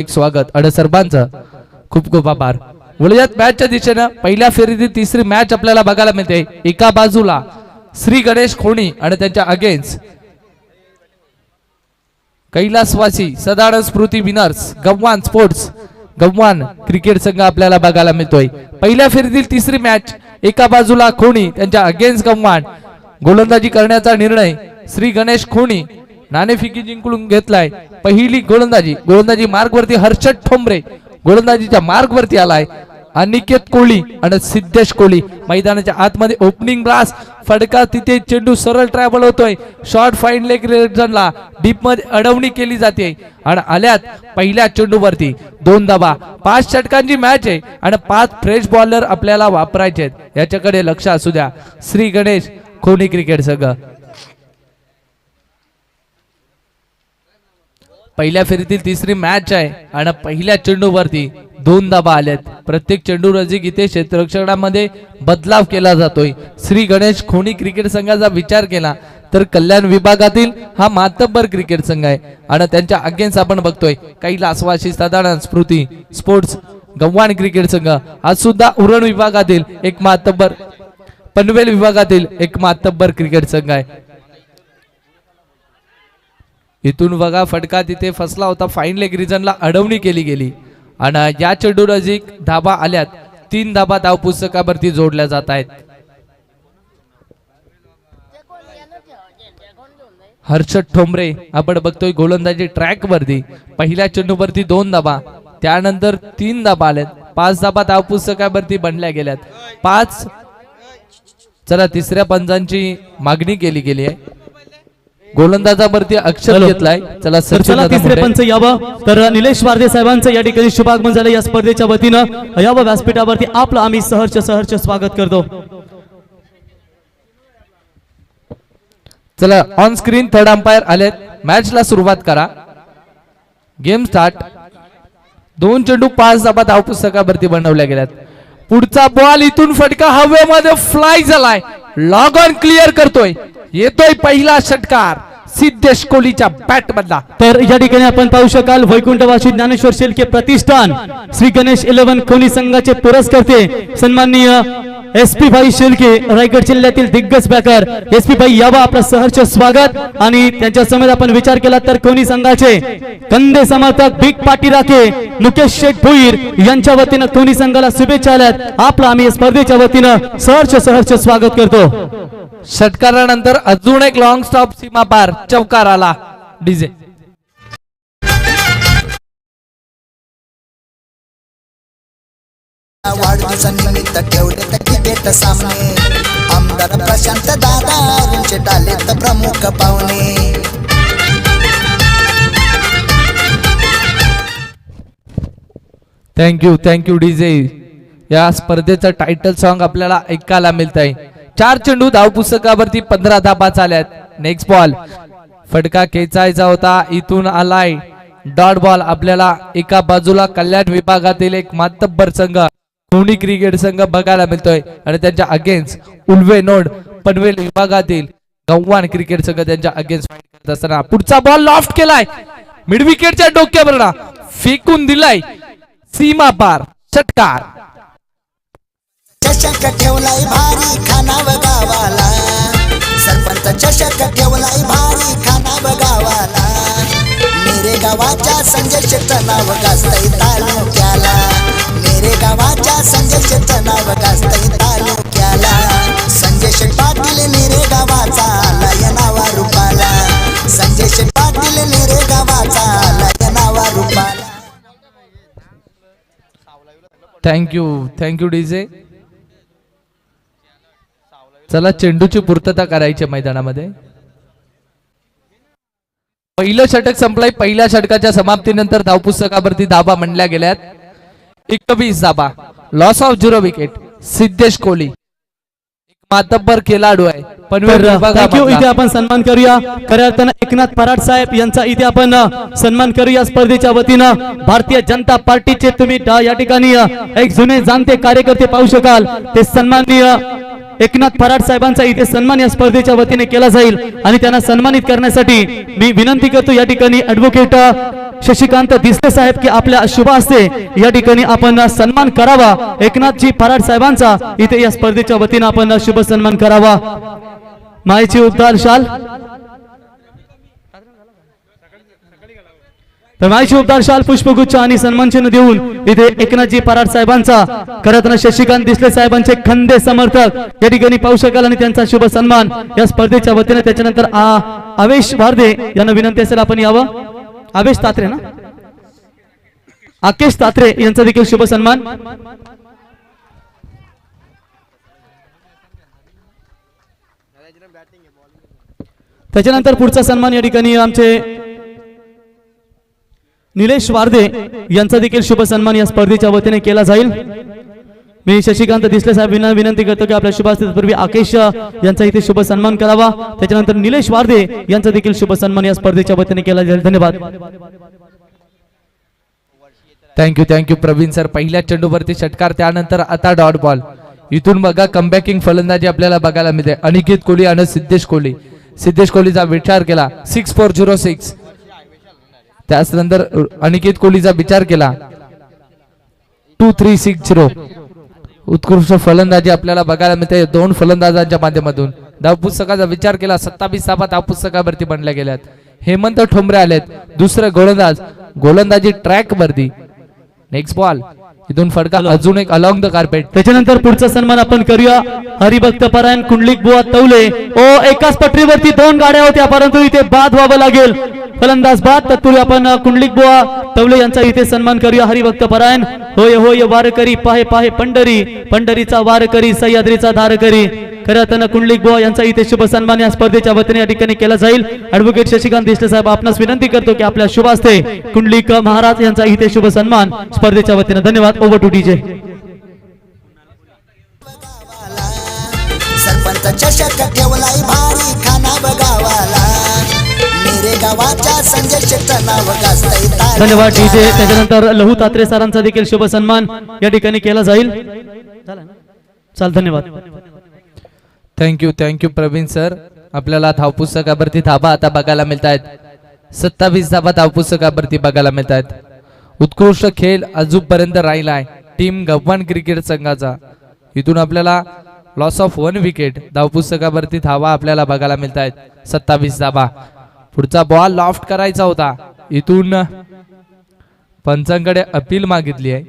एक स्वागत अडसरबांचं खूप खूप आभार। बोलूयात मॅचच्या दिशेनं पहिल्या फेरीतील तिसरी मॅच आपल्याला बघायला मिळते। एका बाजूला श्री गणेश खोणी आणि त्यांच्या अगेन्स्ट कैलासवासी सदानंद स्मृती विनर्स गव्हाण स्पोर्ट्स गव्हाण क्रिकेट संघ आपल्याला बघायला मिळतोय। पहिल्या फेरीतील तिसरी मॅच एका बाजूला खोणी त्यांच्या अगेन्स्ट गव्हाण। गोलंदाजी करण्याचा निर्णय श्री गणेश खोणी नाणेफेकी जिंकून घेतलाय। पहिली गोलंदाजी मार्ग वरती हर्षद ठोंबरे गोलंदाजीच्या मार्ग वरती आलाय। अनिकेत कोहली आणि सिद्धेश कोहली मैदानाच्या आतमध्ये ओपनिंग ब्लास्ट फडका तिथे चेंडू सरळ ट्रॅव्हल होतोय। शॉर्ट फाईन लेग रिजनला डीप मध्ये अडवणी केली जाते आणि आल्यात पहिल्या चेंडूवरती 2 धावा। 5 षटकांची मॅच आहे आणि 5 फ्रेश बॉलर आपल्याला वापरायचे आहेत, याच्याकडे लक्ष असू द्या श्री गणेश खोणी क्रिकेट संघ। पहिल्या फेरीतील तिसरी मॅच आहे आणि पहिल्या चेंडूवरती 2 धावा आल्यात। प्रत्येक चेंडू रसिक इथे क्षेत्ररक्षणामध्ये बदलाव केला जातोय। श्री गणेश खोणी क्रिकेट संघाचा विचार केला तर कल्याण विभागातील हा मातब्बर क्रिकेट संघ आहे आणि त्यांच्या अगेन्स्ट आपण बघतोय कैलासवासी सदानंद स्मृती स्पोर्ट्स गव्हाण क्रिकेट संघ। आज सुद्धा उरण विभागातील एक मातब्बर पनवेल विभागातील एक मातब्बर क्रिकेट संघ आहे। इथून बघा फटका तिथे फसला होता, फाईन लेग रिजनला अडवणी केली गेली आणि या चेंडू नजीक धाबा आल्यात। 3 धाबा धाव पुस्तकावरती जोडल्या जात आहेत। हर्षद ठोंबरे आपण बघतोय गोलंदाजी ट्रॅक वरती पहिल्या चेंडूवरती 2 धाबा, त्यानंतर 3 धाबा आल्यात। 5 धाबा धाव पुस्तकावरती बनल्या गेल्यात। 5 चला तिसऱ्या पंचांची मागणी केली गेली आहे। गोलंदाजावरती अक्षर घेतलाय। चला तिसरे पंच यावं तर निलेश वारदे साहेबांचं या ठिकाणी शुभागमन झालं। या स्पर्धेच्या वतीनं यावं व्यासपीठावरती आपलं आम्ही सहर्ष स्वागत करतो। चला ऑन स्क्रीन थर्ड अंपायर आलेत, मॅचला सुरुवात करा। Game start. 2 चेंडू 5 धाबा धाव पुस्तकावरती बनवल्या गेल्यात। पुढचा बॉल इथून फटका हवेमध्ये फ्लाय झालाय, लॉग ऑन क्लिअर करतोय, येतोय पहिला षटकार सिद्धेश कोहलीच्या बॅट मधला। तर या ठिकाणी आपण पाहू शकाल वैकुंठवासी ज्ञानेश्वर शेळके प्रतिष्ठान श्री गणेश 11 खोणी संघाचे पुरस्कर्ते सन्माननीय SP भाई शेळके रायगड जिल्ह्यातील दिग्गज बॅकर SP भाई यावं आपलं सहर्ष स्वागत। आणि त्यांच्या समोर आपण विचार केला तर खोणी संघाचे कंदे समर्थक बिग पाटी राखे मुकेश शेठ भोईर यांच्या वतीनं खोणी संघाला शुभेच्छा आल्यात। आपलं आम्ही स्पर्धेच्या वतीनं सहर्ष स्वागत करतो। षटकारानंतर अजून एक लॉंग स्टॉप सीमा पार चौकार आला। डीजे वाढदिवसानिमित्त ठेवले क्रिकेट सामने आमदार प्रशांत दादा यांचे टालेत प्रमुख पाहुणे। Thank you DJ. या स्पर्धेचं टायटल सॉन्ग आपल्याला ऐकायला मिळतंय। 4 चेंडू धाव पुस्तकावरती 15 धाबा झाल्यात। नेक्स्ट बॉल फटका खेचायचा होता, इथून आलाय डॉट बॉल। आपल्याला एका बाजूला कल्याण विभागातील एक मातब्बर संघ खोणी क्रिकेट संघ बघायला मिळतोय आणि त्यांच्या अगेन्स्ट उल्वे नोड पनवेल विभागातील गव्हाण क्रिकेट संघ त्यांच्या अगेन्स्ट फाईट करत असताना पुढचा बॉल लॉफ्ट केलाय, मिड विकेटच्या डोक्यावर फेकून दिलाय, सीमा पार षटकार। चषक ठेवलाय भारी खानाव गावाला, सरपंच चषक ठेवलाय भारी खानाव गावाला। मेरे गावाच्या संजय शेठचं नाव गाजतंय तालुक्याला, मेरे गावाच्या संजय शेठचं नाव गाजतंय तालुक्याला। संजय शेठ पाटील मेरे गावाचा आलाय नावा रूपाला, संजय शेठ पाटील मेरे गावाचा आलाय नावा रूपाला। Thank you DJ. चला चेंडूची पूर्तता करायची मैदानामध्ये। पहिलं षटक संपलंय। पहिल्या षटकाच्या समाप्तीनंतर धावपुस्तकावरती धाबा म्हणल्या गेल्यात 21 धाबा, loss of 0 wicket. Siddhesh Kohli एक मातब्बर खेळाडू आहे पनवेल विभागामध्ये। इथे आपण सन्मान करूया खऱ्या अर्थानं एकनाथ पराड साहेब यांचा इथे आपण सन्मान करूया स्पर्धेच्या वतीनं। भारतीय जनता पार्टीचे तुम्ही या ठिकाणी एक जुने जाणते कार्यकर्ते पाहू शकाल, ते सन्माननीय एकनाथ फराड साहेबांचा इथे सन्मान या स्पर्धेच्या वतीने केला जाईल आणि त्यांना सन्मानित करण्यासाठी मी विनंती करतो या ठिकाणी ऍडव्होकेट शशिकांत दिसले साहेब की आपल्या शुभ हस्ते या ठिकाणी आपण सन्मान करावा एकनाथजी फराड साहेबांचा इथे या स्पर्धेच्या वतीने आपण शुभ सन्मान करावा मायेची उद्धार शाल तर मायेची उद्धार शाल पुष्पगुच्छ आणि सन्मानचिन्ह देऊन इथे एकनाथजी फराड साहेबांचा खरं शशिकांत दिसले साहेबांचे खंदे समर्थक या ठिकाणी पाहू शकाल आणि त्यांचा शुभ सन्मान या स्पर्धेच्या वतीने त्याच्यानंतर आवेश वारदे यांना विनंती असेल आपण यावं आवेश तात्रे ना आकेश तात्रे यांचा देखील शुभ सन्मान त्याच्यानंतर पुढचा सन्मान या ठिकाणी आमचे निलेश वारदे यांचा देखील शुभ सन्मान या स्पर्धेच्या वतीने केला जाईल मी शशिकांत दिसले साहेब विनंती करतो की आपल्या शुभास्थितीपूर्वी आकेश यांचा इथे शुभ सन्मान करावा त्याच्यानंतर निलेश वारदे यांचा देखील शुभ सन्मान या स्पर्धेच्या वतीने केला जाईल धन्यवाद थँक्यू प्रवीण सर पहिल्या चेंडूवरती षटकार त्यानंतर आता डॉट बॉल इथून बघा कमबॅकिंग फलंदाजी आपल्याला बघायला मिळते अनिकेत कोहली आणि सिद्धेश कोहलीचा विचार केला 6406 त्यानंतर अनिकेत कोहलीचा विचार केला 2360 उत्कृष्ट फलंदाजी आपल्याला बघायला मिळते दोन फलंदाजांच्या माध्यमातून धाव पुस्तकाचा विचार केला 27 धावा धाव पुस्तकावरती बनल्या गेल्यात हेमंत ठोंबरे आलेत दुसरे गोलंदाजी ट्रॅक वरती नेक्स्ट बॉल इथून फटका अजून एक अलॉंग द कार्पेट त्याच्यानंतर पुढचा सन्मान आपण करूया हरिभक्त परायण कुंडलिक बुवा तवले एकाच पटरीवरती दोन गाड्या होत्या परंतु इथे बाद व्हावं लागेल फलंदाज बाद तत्पूर्वी आपण कुंडलिक बुवा तवले यांचा इथे सन्मान करूया हरिभक्त परायण होय होय वारकरी पाहे पाहे पंढरीचा वारकरी सह्याद्रीचा धारकरी खरं कुंडलिक बुवा यांचा इथे शुभ सन्मान या स्पर्धेच्या वतीने या ठिकाणी केला जाईल ऍडव्होकेट शशिकांत दिसले साहेब आपणास विनंती करतो की आपल्या शुभ हस्ते कुंडलिक महाराज यांचा इथे शुभ सन्मान स्पर्धेच्या वतीने धन्यवाद ओव्हर टू डीजे सरपंच चषक ठेवलाय भारी खाना बघावाला मेरे गावाच्या संजय शेठ नाव गाजतंय ताली. धन्यवाद डीजे त्याच्यानंतर लहू तात्रे सरांचा देखील शुभ सन्मान या ठिकाणी केला जाईल चाल धन्यवाद थँक्यू प्रवीण सर आपल्याला धावपुस्तकावरती धाबा आता बघायला मिळत आहेत 27 धाबा धावपुस्तकावरती बघायला मिळत आहेत उत्कृष्ट खेळ अजूनपर्यंत राहिलाय टीम गव्हाण क्रिकेट संघाचा इथून आपल्याला लॉस ऑफ 1 विकेट धावपुस्तकावरती धावा आपल्याला बघायला मिळत आहेत 27 धाबा पुढचा बॉल लॉफ्ट करायचा होता इथून पंचांकडे अपील मागितली आहे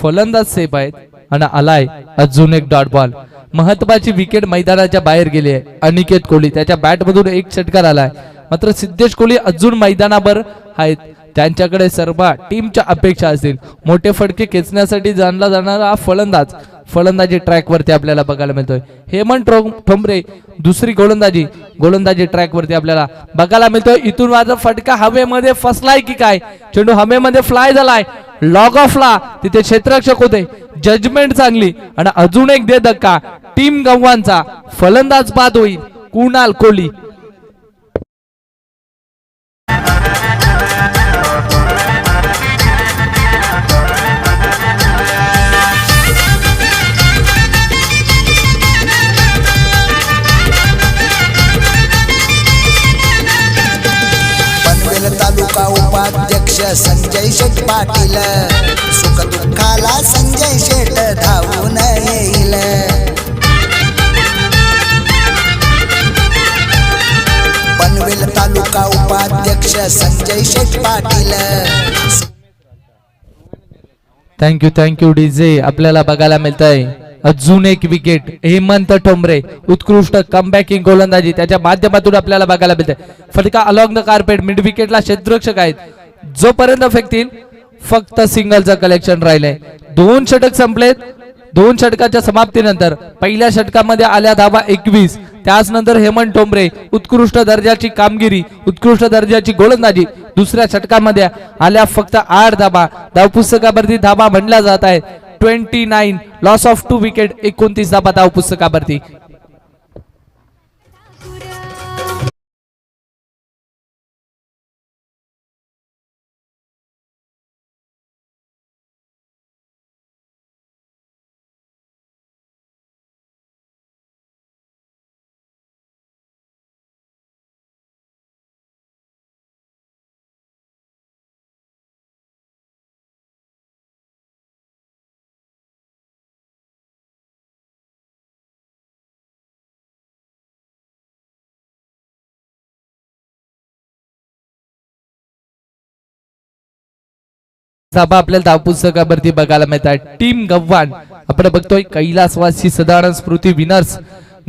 फलंदाज सेफ आहेत आणि आलाय अजून एक डॉट बॉल महत्वाची विकेट मैदानाच्या बाहेर गेली आहे अनिकेत कोहली त्याच्या बॅट मधून एक षटकार आलाय मात्र सिद्धेश कोहली अजून मैदानावर आहेत त्यांच्याकडे सर्व टीमच्या अपेक्षा असतील मोठे फटके खेचण्यासाठी जाणला जाणारा फलंदाजी ट्रॅक वरती आपल्याला बघायला मिळतोय हेमंत ठोंबरे दुसरी गोलंदाजी ट्रॅक वरती आपल्याला बघायला मिळतोय इथून माझा फटका हवेमध्ये फसलाय की काय चेंडू हवेमध्ये फ्लाय झालाय लॉग ऑफला तिथे क्षेत्ररक्षक होते जजमेंट चांगली आणि अजून एक दे धक्का टीम गव्हाणचा फलंदाज बाद होईल कुणाल कोहली तालुका उपाध्यक्ष संजय शेठ पाटील सुख दुःखाला संजय शेठ धावून येईल पनवेल तालुका उपाध्यक्ष संजय शेठ पाटील थँक्यू डीजे आपल्याला बघायला मिळत आहे अजून एक विकेट हेमंत ठोंबरे उत्कृष्ट कमबॅकिंग गोलंदाजी त्याच्या माध्यमातून आपल्याला बघायला मिळते फटका अलॉंग द कार्पेट मिड विकेटला क्षेत्ररक्षक आहेत जोपर्यंत फेकतील फक्त सिंगलचं कलेक्शन राहिलंय 2 षटक संपलेत 2 षटकाच्या समाप्तीनंतर पहिल्या षटकामध्ये आल्या धावा 21 त्याच नंतर हेमंत ठोंबरे उत्कृष्ट दर्जाची कामगिरी उत्कृष्ट दर्जाची गोलंदाजी दुसऱ्या षटकामध्ये आल्या फक्त 8 धावा धावपुस्तकावरती धावा म्हणल्या जात आहेत 29 लॉस ऑफ 2 विकेट 29 धावा धावपुस्तकावरती धाबा आपल्याला धावपुस्तकावरती बघायला मिळतात. टीम गव्हाण आपण बघतोय कैलासवासी सदानंद स्मृती विनर्स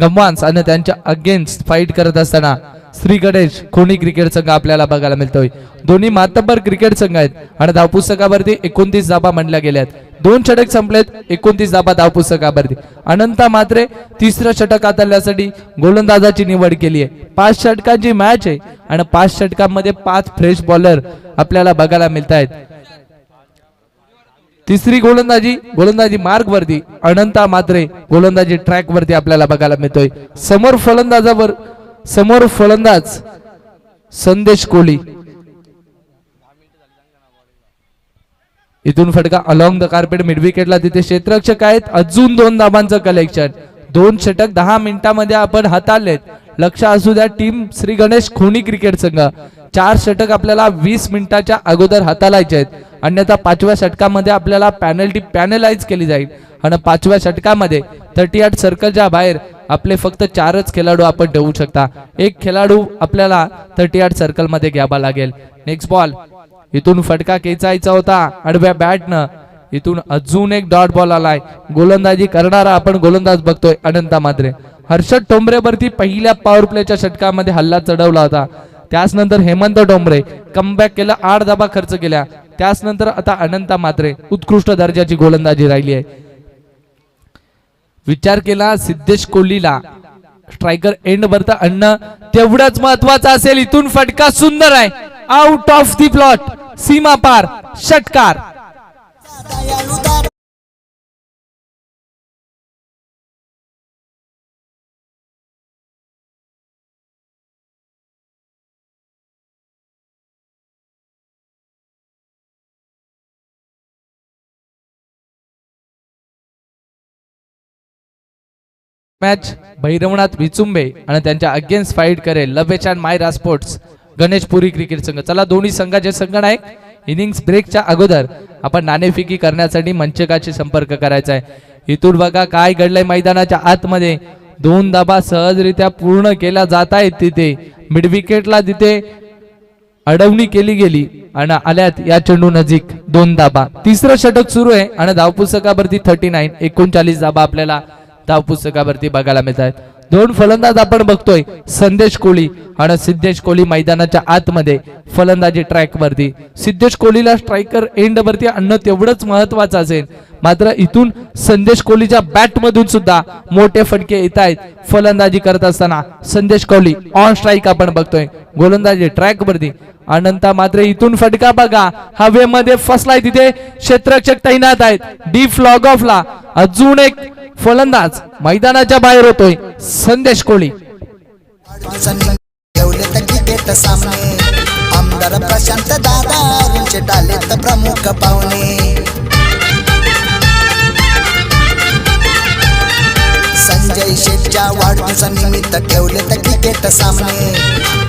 गव्हाण आणि त्यांच्या अगेन्स्ट फाईट करत असताना श्री गणेश खोणी क्रिकेट संघ आपल्याला बघायला मिळतोय. दोन्ही मातब्बर क्रिकेट संघ आहेत आणि धावपुस्तकावरती 29 धाबा म्हणल्या गेल्यात. 2 षटक संपलेत, 29 धाबा धावपुस्तकावरती. अनंता मात्रे तिसरं षटक हाताळण्यासाठी गोलंदाजाची निवड केली आहे. 5 षटकांची मॅच आहे आणि 5 षटकांमध्ये 5 फ्रेश बॉलर आपल्याला बघायला मिळत आहेत. तिसरी गोलंदाजी मार्ग वरती अनंता मात्रे गोलंदाजी ट्रॅक वरती आपल्याला बघायला मिळतोय. समोर फलंदाज संदेश कोहली. इथून फटका अलॉंग द कार्पेट मिड विकेटला. तिथे क्षेत्ररक्षक आहेत. अजून 2 धाबांचं कलेक्शन. 2 षटक 10 मिनिटांमध्ये आपण हाताळलेत. लक्ष असू द्या टीम श्री गणेश खोणी क्रिकेट संघ 4 षटक आपल्याला 20 मिनिटाच्या अगोदर हाताळायचे आहेत. अन्यथा 5व्या षटकामध्ये आपल्याला पॅनलाइज केली जाईल आणि 5व्या षटकामध्ये 38 सर्कलच्या बाहेर आपले फक्त 4च खेळाडू आपण ठेवू शकता. एक खेळाडू आपल्याला 38 सर्कल मध्ये घ्यावा लागेल. Next ball. इथून फटका खेचायचा होता आडव्या बॅटनं. इथून अजून एक डॉट बॉल आलाय. गोलंदाजी करणारा आपण गोलंदाज बघतोय अनंता मात्रे. हर्षद टोंबरेवरती पहिल्या पॉवर प्लेच्या षटकामध्ये हल्ला चढवला होता. त्याच नंतर हेमंत टोंबरे कमबॅक केला. 8 धाबा खर्च केल्या. त्याच नंतर आता अनंता मात्रे उत्कृष्ट दर्जाची गोलंदाजी राहिली आहे. विचार केला सिद्धेश कोहलीला स्ट्रायकर एंड वरता आणणं तेवढंच महत्वाचं असेल. इथून फटका सुंदर आहे. आउट ऑफ दी प्लॉट, सीमा पार षटकार. मॅच भैरवनाथ विचुंबे आणि त्यांच्या अगेन्स्ट फाईट करेल Lavesh and Myra sports Ganeshpuri cricket संघ. चला दोन्ही संघाचे संघनायक इनिंग्स ब्रेकच्या अगोदर आपण नाणेफेकी करण्यासाठी मंचकाशी संपर्क करायचा आहे. इथून बघा काय घडलंय मैदानाच्या आतमध्ये. 2 धाबा सहजरित्या पूर्ण केल्या जात आहेत. तिथे मिड विकेटला तिथे अडवणी केली गेली आणि आल्यात या चेंडू नजीक 2 धाबा. तिसरं षटक सुरू आहे आणि धावपुस्तकावरती 39 धाबा आपल्याला धावपुस्तकावरती बघायला मिळत आहेत. 2 फलंदाज आपण बघतोय संदेश कोहली आणि सिद्धेश कोहली मैदानाच्या आतमध्ये फलंदाजी ट्रॅक वरती. सिद्धेश कोहलीला स्ट्रायकर एंड वरती आणणं तेवढंच महत्वाचं असेल. मात्र इथून संदेश कोहलीच्या बॅट मधून सुद्धा मोठे फटके येत आहेत. फलंदाजी करत असताना संदेश कोहली ऑन स्ट्राईक आपण बघतोय गोलंदाजी ट्रॅक वरती. अनंता मात्र इथून फटका बघा हवेमध्ये फसलाय. तिथे क्षेत्ररक्षक तैनात आहेत. डी फ्लॉग ऑफला अजून एक फलंदाज मैदानाच्या बाहेर होतोय संदेश कोहली. क्रिकेट सामने आमदार प्रशांत दादा डालेत प्रमुख पाहुणे. संजय शेठच्या वाढदिवसानिमित्त ठेवलेत क्रिकेट सामने.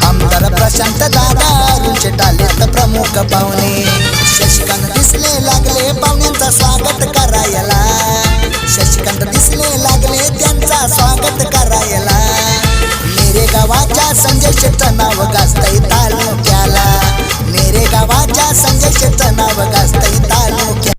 आमदार प्रशांत दादा डालेत प्रमुख पाहुणे. शशिकांत दिसले लागले पाहुण्यांचा स्वागत करायला. शशिकांत दिसले लागले त्यांचा स्वागत करायला. मेरे गावाच्या संजय शेठचं नाव गाजतंय तालुक्याला. मेरे गावाच्या संजय शेठचं नाव गाजतंय तालुक्याला.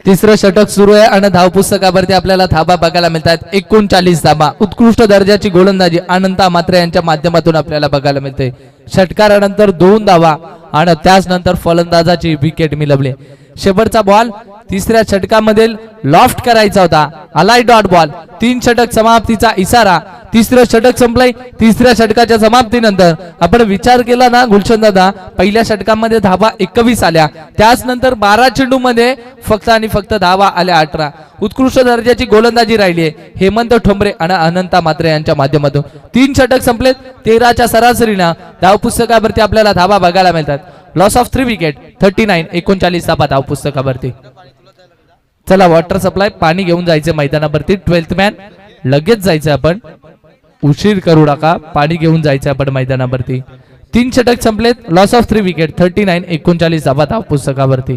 तिसरं षटक सुरू आहे आणि धावपुस्तकावरती आपल्याला धाबा बघायला मिळतात. 39 धाबा. उत्कृष्ट दर्जाची गोलंदाजी अनंता मात्रे यांच्या माध्यमातून आपल्याला बघायला मिळते. षटकारानंतर 2 धावा आणि त्याच नंतर फलंदाजाची विकेट मिळवली. शेवटचा बॉल तिसऱ्या षटकामध्ये लॉफ्ट करायचा होता. आलाय डॉट बॉल. 3 षटक समाप्तीचा इशारा. तिसरं षटक संपलंय. तिसऱ्या षटकाच्या समाप्तीनंतर आपण विचार केला ना गुलशन दादा पहिल्या षटकामध्ये धावा 21 आल्या. त्याच नंतर 12 चेंडू मध्ये फक्त आणि फक्त धावा आल्या 18. उत्कृष्ट दर्जाची गोलंदाजी राहिली आहे हेमंत ठोंबरे आणि अनंता मात्रे यांच्या माध्यमातून. 3 षटक संपलेत. 13च्या सरासरीनं धावपुस्तकावरती आपल्याला धावा बघायला मिळतात. Loss of 3 wicket. 39 धाबा धावपुस्तकावरती. चला वॉटर सप्लाय पाणी घेऊन जायचं मैदानावरती. 12th मॅन लगेच जायचं आपण. उशीर करू नका. पाणी घेऊन जायचं आपण मैदानावरती. 3 षटक संपलेत. Loss of 3 wicket. 39 धाबा धावपुस्तकावरती.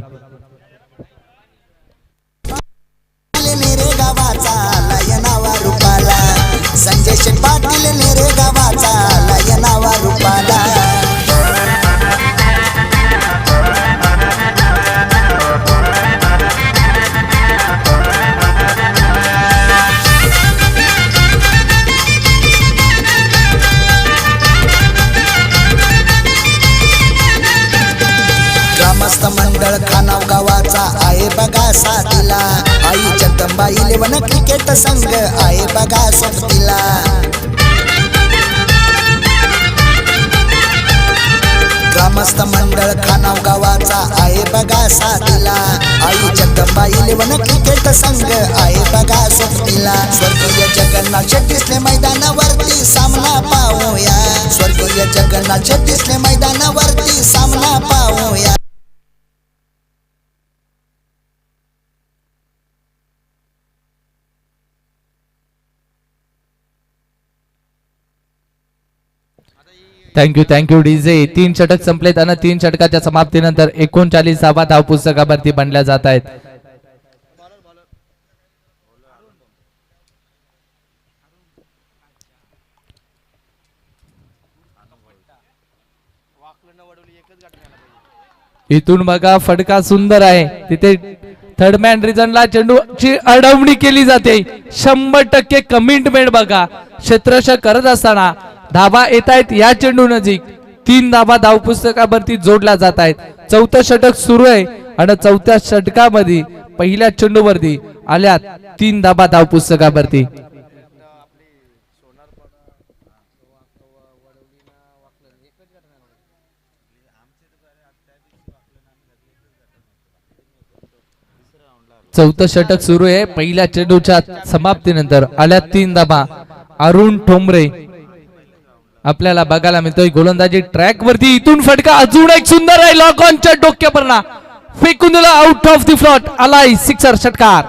नेरे गावाचा लयनावा रूपाला. संजय शेठ पाटील नेरे गावाचा लयनावा रूपाला. गावाचा आहे बघा साथीला, आई जगदंबा 11 क्रिकेट संघ आहे बघा सोबतीला. ग्रामस्थ मंडळ खानाव गावाचा आहे बघा साथीला, आई जगदंबा 11 क्रिकेट संघ आहे बघा सोबतीला. स्वर्गीय जगन्नाथ शेट्टीसले मैदानावरती सामना पाहूया, स्वर्गीय जगन्नाथ शेट्टीसले मैदानावरती सामना पाहूया. Thank you DJ. 3 षटक संपलेत आणि 3 षटकाच्या समाप्तीनंतर 39 धावा धाव पुस्तकावरती बनल्या जात आहेत. इथून बघा फटका सुंदर आहे, तिथे थर्डमॅन रिजनला चेंडूची अडवणी केली जाते. 100% कमिटमेंट बघा क्षेत्ररक्षक करत असताना धाबा येत आहेत या चेंडू नजीक. 3 धाबा धाव पुस्तकावरती जोडल्या जात आहेत. 4थं षटक सुरू आहे आणि 4थ्या षटकामध्ये पहिल्या चेंडूवरती आल्यात 3 धाबा धाव पुस्तकावरती. चौथं षटक सुरू आहे. पहिल्या चेंडूच्या समाप्तीनंतर आल्या 3 धाबा. अरुण ठोंबरे आपल्याला बघायला मिळतोय गोलंदाजी ट्रॅक वरती. इथून फटका अजून एक सुंदर आहे, लॉक ऑनच्या डोक्यापर्यंत फेकून दिला आउट ऑफ द फ्लॉट. आलाय सिक्सर षटकार.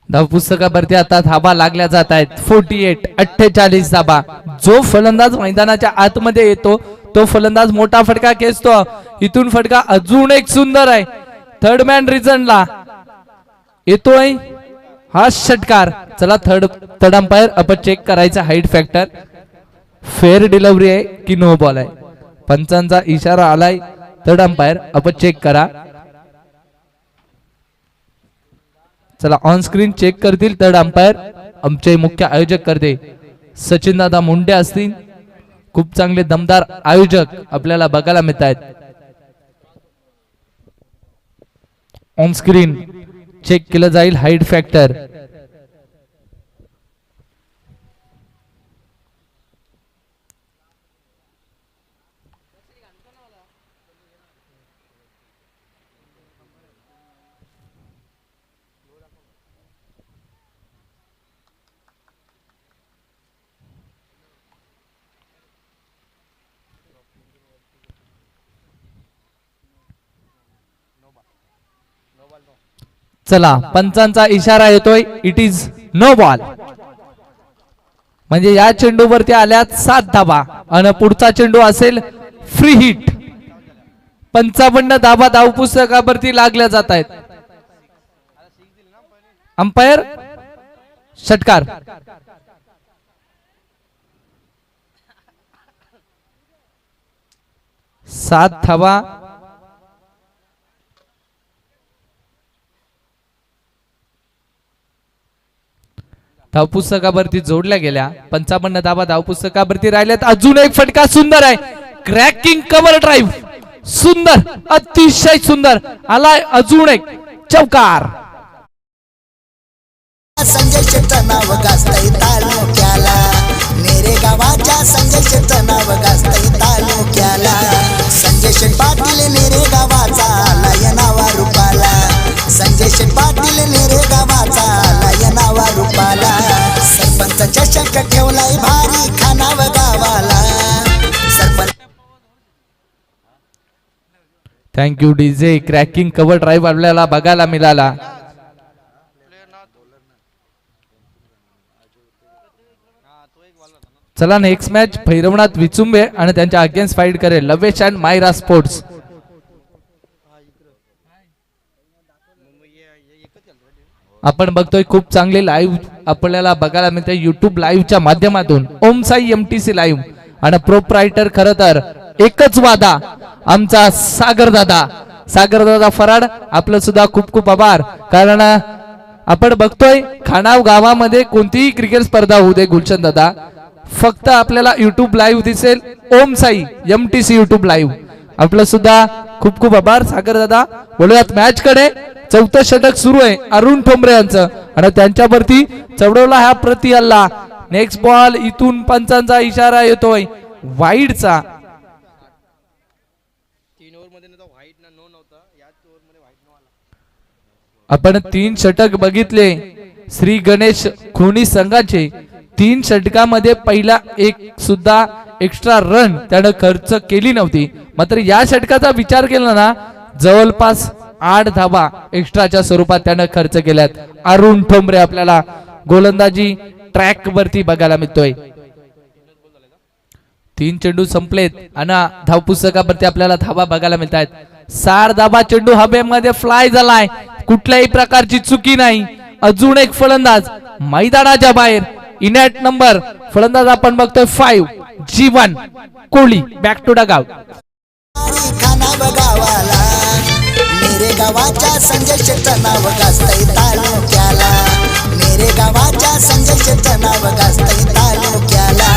धाव पुस्तकावरती आता धाबा लागल्या जात आहेत. 48 धाबा. जो फलंदाज मैदानाच्या आतमध्ये येतो तो फलंदाज मोठा फटका खेचतो. इथून फटका अजून एक सुंदर आहे, थर्डमॅन रिजनला येतोय हा षटकार. चला थर्ड अंपायर आपण चेक करायचा हाईट फॅक्टर. फेअर डिलिव्हरी आहे की नो बॉल आहे. पंचांचा इशारा आलाय. थर्ड अंपायर आपण चेक करा. चला ऑन स्क्रीन चेक करतील थर्ड अंपायर. आमचे मुख्य आयोजक करते सचिन दादा मुंडे असतील. खूप चांगले दमदार आयोजक आपल्याला बघायला मिळत आहेत. ऑन स्क्रीन चेक केलं जाईल हाईट फॅक्टर. चला पंचांचा इशारा येतोय, इट इज नो बॉल. म्हणजे या चेंडूवरती आल्यात 7 धाबा आणि पुढचा चेंडू असेल फ्री हिट. 55 धाबा धाव पुस्तकावरती लागल्या जात आहेत. अंपायर षटकार. सात धाबा. धावपुस्तकावरती जोडल्या गेल्या. 55 धाबा धावपुस्तकावरती राहिल्यात. अजून एक फटका सुंदर आहे, क्रॅकिंग कव्हर ड्राईव्ह. सुंदर, अतिशय सुंदर आलाय. अजून एक चौकार. संजय शेट्टं नाव गाजतंय तालुक्याला, नेरे गावाच्या संजय शेट्टं नाव गाजतंय तालुक्याला. संजय शेट्ट पाटील नेरे गावाचा आला या नावा रूपाला, संजय शेट्ट पाटील नेरे गावाचा आला या नावा रूपाला. सरपंच चषक ठेवलाय भारी खानाव गावाला. Sarpanch thank you DJ. Cracking cover drive आपल्याला बघायला मिळाला. चला नेक्स्ट मॅच भैरवनाथ विचुंबे आणि त्यांच्या अगेन्स्ट फाईट करेल लवेश अँड मायरा स्पोर्ट्स. आपण बघतोय खूप चांगले लाईव्ह आपल्याला बघायला मिळते युट्यूब लाईव्हच्या माध्यमातून. ओम साई MTC लाईव्ह आणि प्रोप्रायटर खरं तर एकच वादा आमचा सागर दादा फराड, आपलं सुद्धा खूप खूप आभार. कारण आपण बघतोय खानाव गावामध्ये कोणतीही क्रिकेट स्पर्धा होऊ दे गुलशन दादा, फक्त आपल्याला युट्यूब लाईव्ह दिसेल ओम साई MTC युट्यूब लाईव्ह. आपलं सुद्धा खूप खूप आभार सागर दादा. बोलूयात मॅच कडे. चौथं षटक सुरू आहे अरुण ठोंबरे यांचं आणि त्यांच्यावरती चढवला हा प्रति हल्ला. नेक्स्ट बॉल इथून पंचांचा इशारा येतोय वाईडचा. आपण 3 षटक बघितले श्री गणेश खोनी संघाचे. 3 षटकामध्ये पहिला एक सुद्धा एक्स्ट्रा रन त्यानं खर्च केली नव्हती. मात्र या षटकाचा विचार केला ना जवळपास 8 धावा एक्स्ट्राच्या स्वरूपात त्यानं खर्च केल्यात. अरुण ठोंबरे आपल्याला गोलंदाजी ट्रॅक वरती बघायला मिळतोय. 3 चेंडू संपलेत आणि धाव पुस्तकावरती आपल्याला धावा बघायला मिळत आहेत. 4 धावा. चेंडू हवेमध्ये फ्लाय झालाय, कुठल्याही प्रकारची चुकी नाही. अजून एक फलंदाज मैदानाच्या बाहेर. इनॅट नंबर फलंदाज आपण बघतोय 5 G1 कोहली. Back to डगाव. खाना बघावाला मेरे गावाच्या संजय शेट नाव गाजतय तालुक्याला. मेरे गावाच्या संजय शेट नाव गाजतय तालुक्याला.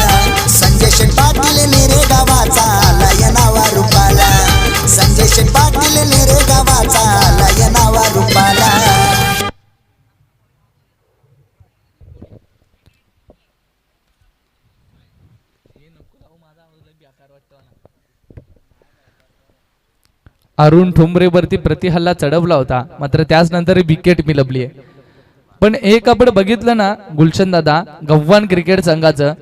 संजय शेट पाटील मेरे गावाचा आला या नावा रूपाला. संजय शेट पाटील मेरे गावाचा आला या नावा रूपाला. अरुण ठोंबरेवरती प्रतिहल्ला चढवला होता, मात्र त्याच नंतर विकेट मिळवली आहे. पण एक आपण बघितलं ना गुलशन दादा, गव्हाण क्रिकेट संघाचं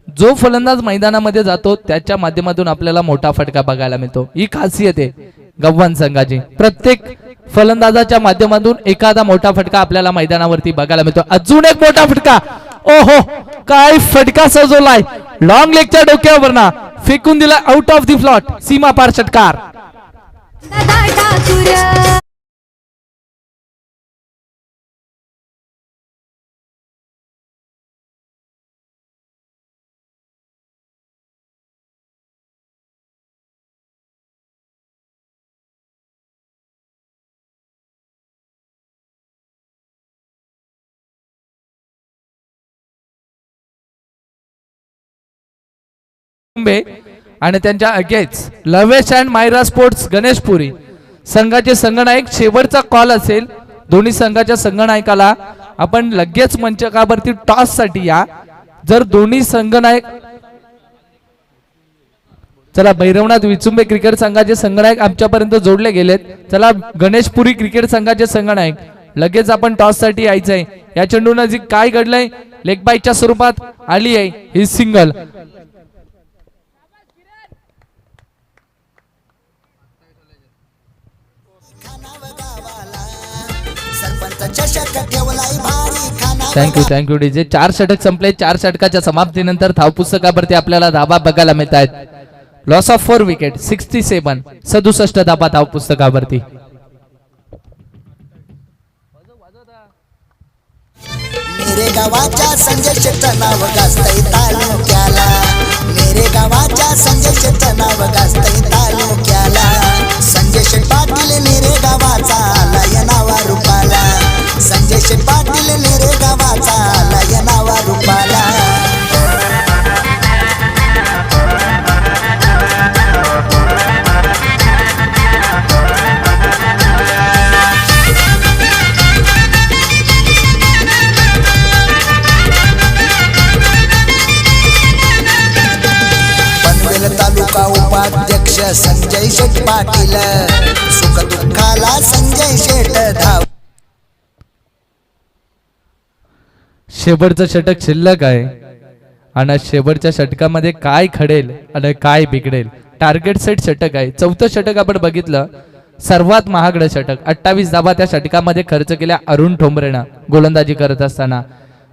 जो फलंदाज मैदानामध्ये जातो त्याच्या माध्यमातून आपल्याला मोठा फटका बघायला मिळतो. ही खासियत आहे गव्हाण संघाची. प्रत्येक फलंदाजाच्या माध्यमातून एखादा मोठा फटका आपल्याला मैदानावरती बघायला मिळतो. अजून एक मोठा फटका. ओहो, काय फटका सजवलाय. लॉंग लेगच्या डोक्यावर ना फेकून दिला आउट ऑफ द फ्लॉट. सीमा पार षटकार. आणि त्यांच्या against Lavesh and Myra sports Ganeshpuri संघाचे संघनायक. शेवटचा कॉल असेल दोन्ही संघाच्या संघनायकाला. आपण लगेच मंचकावरती टॉस साठी या. जर दोन्ही संघनायक चला भैरवनाथ विचुंबे क्रिकेट संघाचे संघनायक आमच्यापर्यंत जोडले गेलेत. चला गणेशपुरी क्रिकेट संघाचे संघनायक लगेच आपण टॉस साठी यायचंय. या चेंडू नजीक काय घडलंय, लेग बाईच्या स्वरूपात आली आहे ही सिंगल. Thank you DJ. 4 षटक संपले. 4 षटकाच्या समाप्तीनंतर धावपुस्तकावरती आपल्याला धावा बघायला मिळत आहेत. लॉस ऑफ 4 विकेट 67 67 धावा धावपुस्तकावरती. मेरे गावाच्या संजय शेट नाव गाजतय तालुक्याला. मेरे गावाच्या संजय शेट नाव गाजतय तालुक्याला. संजय शेट पाटील मेरे गावाचा आला या नावा रूपाला. संजय शेट पाटील मेरे गावाचा आला या नावा रूपाला. तालुका उपाध्यक्ष संजय शेट पाटील. सुख दुःखाला संजय शेट धाव. शेवटचं षटक शिल्लक आहे आणि शेवटच्या षटकामध्ये काय घडेल आणि काय बिघडेल. टार्गेट सेट षटक आहे. 4थं षटक आपण बघितलं सर्वात महागडं षटक. 28 धावा त्या षटकामध्ये खर्च केल्या अरुण ठोंबरेनं गोलंदाजी करत असताना.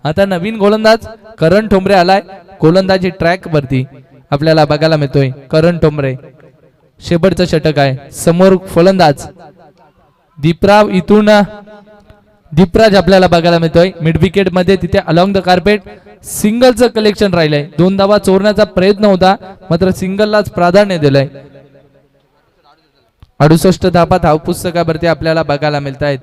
आता नवीन गोलंदाज करण ठोंबरे आलाय गोलंदाजी ट्रॅक वरती आपल्याला बघायला मिळतोय. करण ठोंबरे शेवटचं षटक आहे. समोर फलंदाज दीपराव इथून दीपराज आपल्याला बघायला मिळतोय मिड विकेट मध्ये तिथे अलॉंग द कार्पेट सिंगलचं कलेक्शन राहिलंय. 2 धावा चोरण्याचा प्रयत्न होता मात्र सिंगललाच प्राधान्य दिलंय. 68 धावा धावपुस्तकावरती आपल्याला बघायला मिळत आहेत.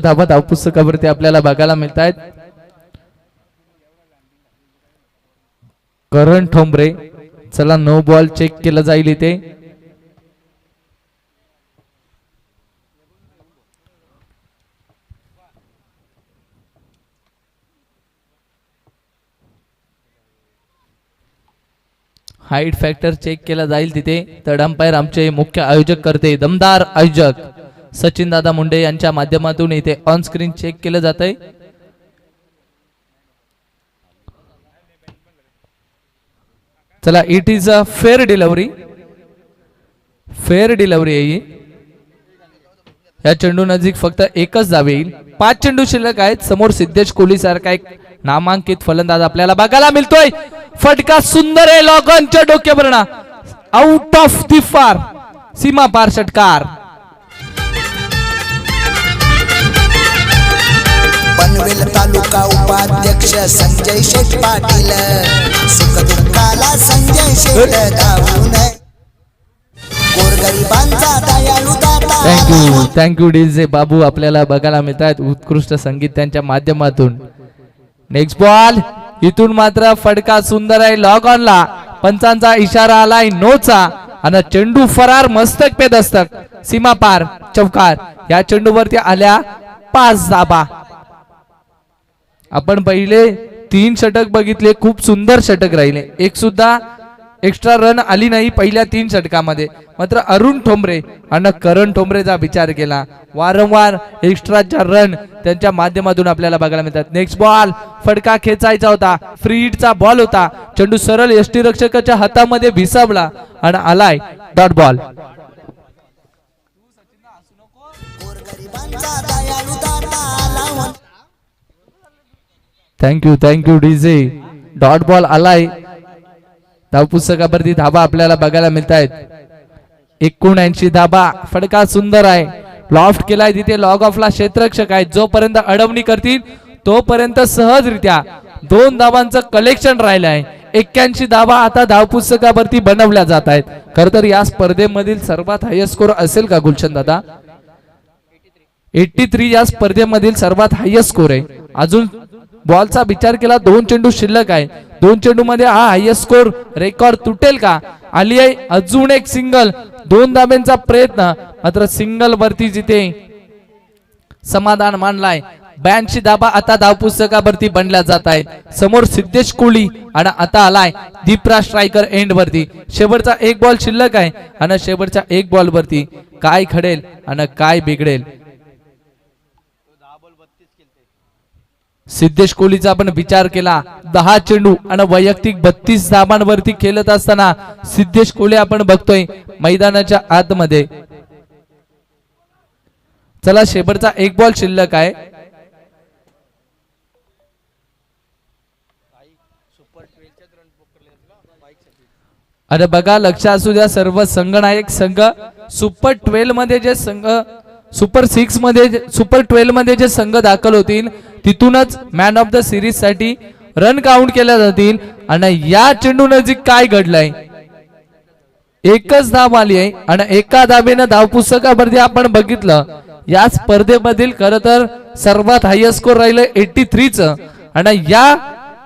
धावा धावपुस्तकावरती आपल्याला बघायला मिळत आहेत. करण ठोंबरे चला नो बॉल चेक केलं जाईल इथे. हाईट फॅक्टर चेक केला जाईल तिथे. तर अंपायर आमचे मुख्य आयोजक करते दमदार आयोजक सचिन दादा मुंडे यांच्या माध्यमातून इथे ऑन स्क्रीन चेक केलं जात आहे. चला it is a fair delivery. Fair delivery आहे. या चेंडू नजीक फक्त एकच धाव येईल. 5 चेंडू शिल्लक आहेत. समोर सिद्धेश कोहली सारखा एक नामांकित फलंदाज आपल्याला बघायला मिळतोय. फटका सुंदर आहे. लॉगॉनच्या डोक्यावरना आउट ऑफ दी फार सीमा पार षटकार. पनवेल तालुका उपाध्यक्ष संजय शेठ पाटील सुख दुःखाला संजय शेठ धावून गोरगरिबांचा दयाळू दाता. थँक्यू डीजे बाबू आपल्याला बघायला मिळत आहेत उत्कृष्ट संगीत त्यांच्या माध्यमातून. नेक्स्ट बॉल इथून मात्र फटका सुंदर आहे. लॉग ऑनला पंचांचा इशारा आलाय नोचा आणि चेंडू फरार मस्तक पे दस्तक सीमा पार चौकार. या चेंडूवरती आल्या 5 धावा. आपण पहिले 3 षटक बघितले. खूप सुंदर षटक राहिले. एक सुद्धा एक्स्ट्रा रन आली नाही पहिल्या 3 षटकामध्ये. मात्र अरुण ठोंबरे आणि करण ठोंबरेचा विचार केला. वारंवार एक्स्ट्राचा रन त्यांच्या माध्यमातून आपल्याला बघायला मिळतात. नेक्स्ट बॉल फटका खेचायचा होता. फ्री हिटचा बॉल होता. चेंडू सरळ यष्टीरक्षकाच्या हातामध्ये भिसावला आणि आलाय dot ball. Thank you DJ. Dot ball आलाय. धावपुस्तकावरती धाबा आपल्याला बघायला मिळत आहेत. 79 धाबा. फटका सुंदर आहे. लॉफ्ट केलाय तिथे. लॉग ऑफला क्षेत्ररक्षक आहे. जोपर्यंत अडवणी करतील तोपर्यंत सहजरित्या 2 धावांचं कलेक्शन राहिलं आहे. 81 धावा आता धावपुस्तकावरती बनवल्या जात आहेत. खर तर या स्पर्धेमधील सर्वात हायस्ट स्कोर असेल का गुलशन दादा? 83 या स्पर्धेमधील सर्वात हायस्ट स्कोर आहे. अजून बॉलचा विचार केला 2 चेंडू शिल्लक आहे. 2 चेंडू मध्ये हा हायस्ट स्कोर रेकॉर्ड तुटेल का? आली आहे अजून एक सिंगल. 2 धाब्यांचा प्रयत्न मात्र सिंगल वरती जिथे समाधान मानलाय. 82 धाबा आता धावपुस्तकावरती बनल्या जात आहेत. समोर सिद्धेश कोहली आणि आता आलाय दीपराज स्ट्रायकर एंड वरती. शेवटचा 1 बॉल शिल्लक आहे आणि शेवटच्या 1 बॉल वरती काय घडेल आणि काय बिघडेल. सिद्धेश कोहलीचा आपण विचार केला 10 चेंडू आणि वैयक्तिक 32 धाबांवरती खेळत असताना सिद्धेश कोहली आपण बघतोय मैदानाच्या आतमध्ये. चला शेवटचा 1 बॉल शिल्लक आहे. अरे बघा लक्ष असू द्या सर्व संघनायक संघ सुपर 12 मध्ये जे संघ सुपर 6 मध्ये सुपर 12 मध्ये जे संघ दाखल होतील तिथूनच मॅन ऑफ द सिरीज साठी रन काउंट केल्या जातील. आणि या चेंडू नजीक काय घडलंय? एकच धाव आली आहे आणि एका धावेनं धावपुस्तकावरती आपण बघितलं या स्पर्धेमधील खर तर सर्वात हायस्ट स्कोर राहिलं 83 च. आणि या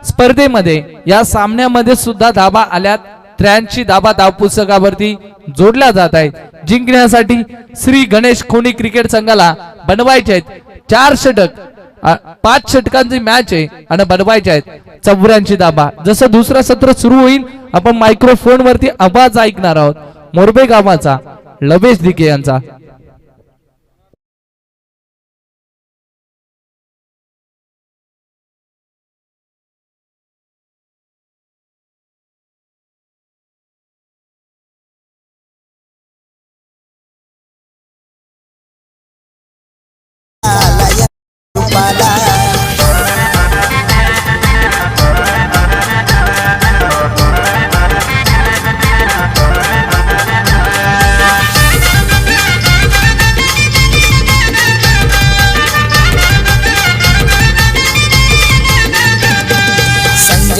स्पर्धेमध्ये या सामन्यामध्ये सुद्धा धावा आल्यात. 83 धावा धावपुस्तकावरती जोडल्या जात आहेत. जिंकण्यासाठी श्री गणेश खोनी क्रिकेट संघाला बनवायचे आहेत 4 षटक. 5 षटकांची मॅच आहे आणि बनवायचे आहेत 84 धाबा. जसं दुसरं सत्र सुरू होईल आपण मायक्रोफोन वरती आवाज ऐकणार आहोत मोरबे गावाचा लवेश दिके यांचा.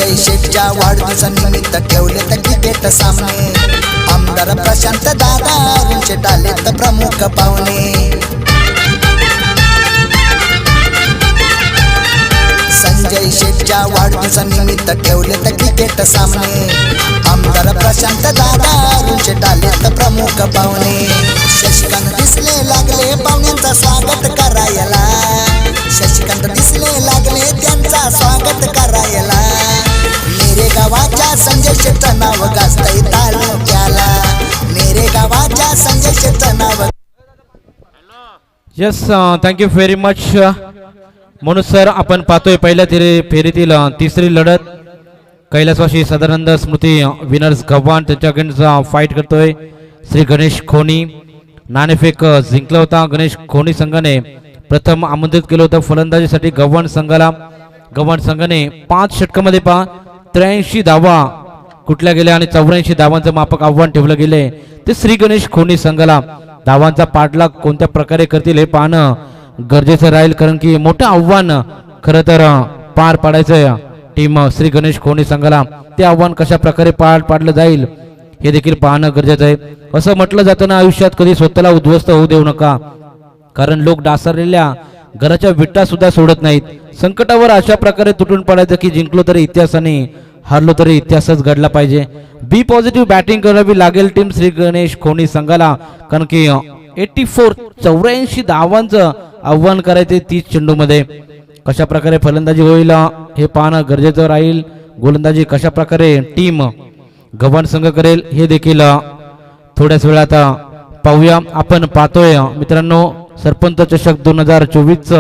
संजय शेठच्या वाढदिवसानिमित्त ठेवले तर क्रिकेट सामने आमदार प्रशांत दादा अरुण शेठ आले तर प्रमुख पाहुणे संजय शेठच्या वाढदिवसानिमित्त ठेवले तर क्रिकेट सामने आमदार प्रशांत दादा अरुण शेठ आले तर प्रमुख पाहुणे शशिकांत दिसले लागले पाहुण्यांचा स्वागत करायला शशिकांत दिसले लागले त्यांचा स्वागत करायला मेरे गावाच्या संजय शेठचं नाव गाजतंय तालुक्याला मेरे गावाच्या संजय शेठचं नाव यस थँक्यू व्हेरी मच म्हणून सर आपण पाहतोय पहिल्या फेरीतील तिसरी लढत कैलासवासी सदानंद स्मृती विनर्स गव्हाण त्यांच्या अगेन्स्ट फाईट करतोय श्री गणेश खोनी. नाणेफेक जिंकला होता. गणेश खोनी संघाने प्रथम आमंत्रित केलं होतं फलंदाजीसाठी गव्हाण संघाला. गव्हाण संघाने 5 षटकामध्ये 83 धावा कुठल्या गेल्या आणि 84 धावांचं मापक आव्हान ठेवलं गेले ते श्री गणेश खोनी संघाला. धावांचा पाठलाग कोणत्या प्रकारे करतील हे पाहणं गरजेचं राहील कारण की मोठं आव्हान खरं तर पार पाडायचं टीम श्री गणेश खोनी संघाला. ते आव्हान कशा प्रकारे पार पाडलं जाईल हे देखील पाहणं गरजेचं आहे. असं म्हटलं जातं ना आयुष्यात कधी स्वतःला उद्ध्वस्त होऊ देऊ नका कारण लोक डासरलेल्या घराच्या विटा सुद्धा सोडत नाहीत. संकटावर अशा प्रकारे तुटून पडायचं की जिंकलो तरी इतिहासाने हारलो तरी इतिहासच घडला पाहिजे. बी पॉझिटिव्ह बॅटिंग करावी लागेल टीम श्री गणेश खोनी संघाला कारण की 84 धावांचं आव्हान करायचे 30 चेंडूमध्ये. कशा प्रकारे फलंदाजी होईल हे पाहणं गरजेचं राहील. गोलंदाजी कशा प्रकारे टीम गव्हाण संघ करेल हे देखील थोड्याच वेळात पाहूया. आपण पाहतोय मित्रांनो सरपंच चषक 2024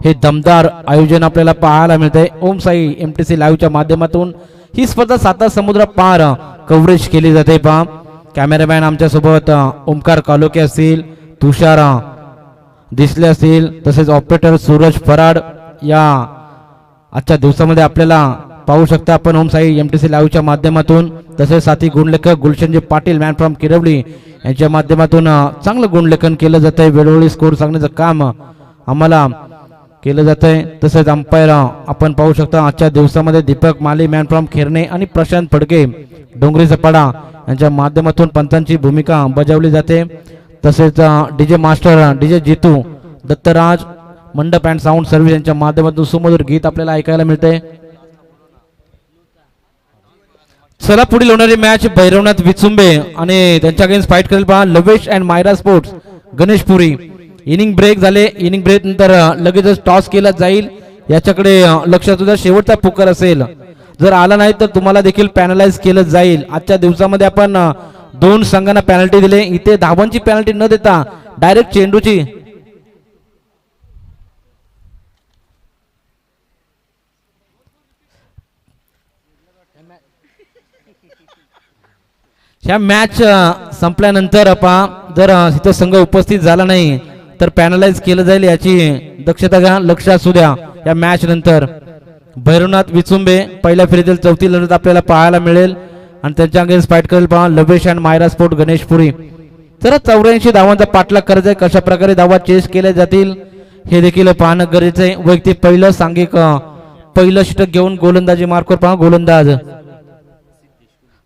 हे दमदार आयोजन आपल्याला पाहायला मिळतंय. ओम साई MTC लाईव्हच्या माध्यमातून ही स्पर्धा साता समुद्र पार कव्हरेज केली जाते. पहा कॅमेरामॅन आमच्या सोबत ओमकार कालोके असतील, तुषार दिसले असतील, तसेच ऑपरेटर सूरज फराड या आजच्या दिवसामध्ये आपल्याला पाहू शकता आपण ओम साई MTC लाईव्हच्या माध्यमातून. तसेच साथी गुणलेखक गुलशनजी पाटील मॅन फ्रॉम किरवली यांच्या माध्यमातून चांगलं गुणलेखन केलं जात आहे. वेळोवेळी स्कोर सांगण्याचं काम आम्हाला केलं जात आहे. तसेच अंपायर आपण पाहू शकता आजच्या दिवसामध्ये दीपक माली मॅन फ्रॉम खेरणे आणि प्रशांत फडके डोंगरी सपाडा यांच्या माध्यमातून पंचांची भूमिका बजावली जाते. तसेच DJ मास्टर DJ जितू दत्तराज मंडप अँड साऊंड सर्व्हिस यांच्या माध्यमातून सुमधुर गीत आपल्याला ऐकायला मिळते. चला पुढील होणारी मॅच भैरवनाथ विचुंबे आणि त्यांच्या अगेन्स्ट फाईट करेल पहा Lavesh and Myra sports Ganeshpuri. Inning break झाले. इनिंग ब्रेक नंतर लगेचच टॉस केला जाईल. याच्याकडे लक्ष तुझा शेवटचा पुकार असेल. जर आला नाही तर तुम्हाला देखील पॅनलाइज केलं जाईल. आजच्या दिवसामध्ये आपण 2 संघांना पॅनल्टी दिले. इथे धावांची पॅनल्टी न देता डायरेक्ट चेंडूची ह्या मॅच संपल्यानंतर आपण जर इथं संघ उपस्थित झाला नाही तर पॅनलाइज केलं जाईल याची दक्षता घ्या. लक्ष असू द्या. या मॅच नंतर भैरवनाथ विचुंबे पहिल्या फेरीतील 4थी लढत आपल्याला पाहायला मिळेल आणि त्यांच्या अगेन्स्ट फाईट करेल पहा लवेश अँड मायरा स्पोर्ट गणेशपुरी. तर 84 धावांचा पाठलाग करायचा आहे. कशा प्रकारे धावा चेस केल्या जातील हे देखील पाहणं गरजेचं आहे. वैयक्तिक पहिलं सांघिक पहिलं षटक घेऊन गोलंदाजी मार्कवर पहा गोलंदाज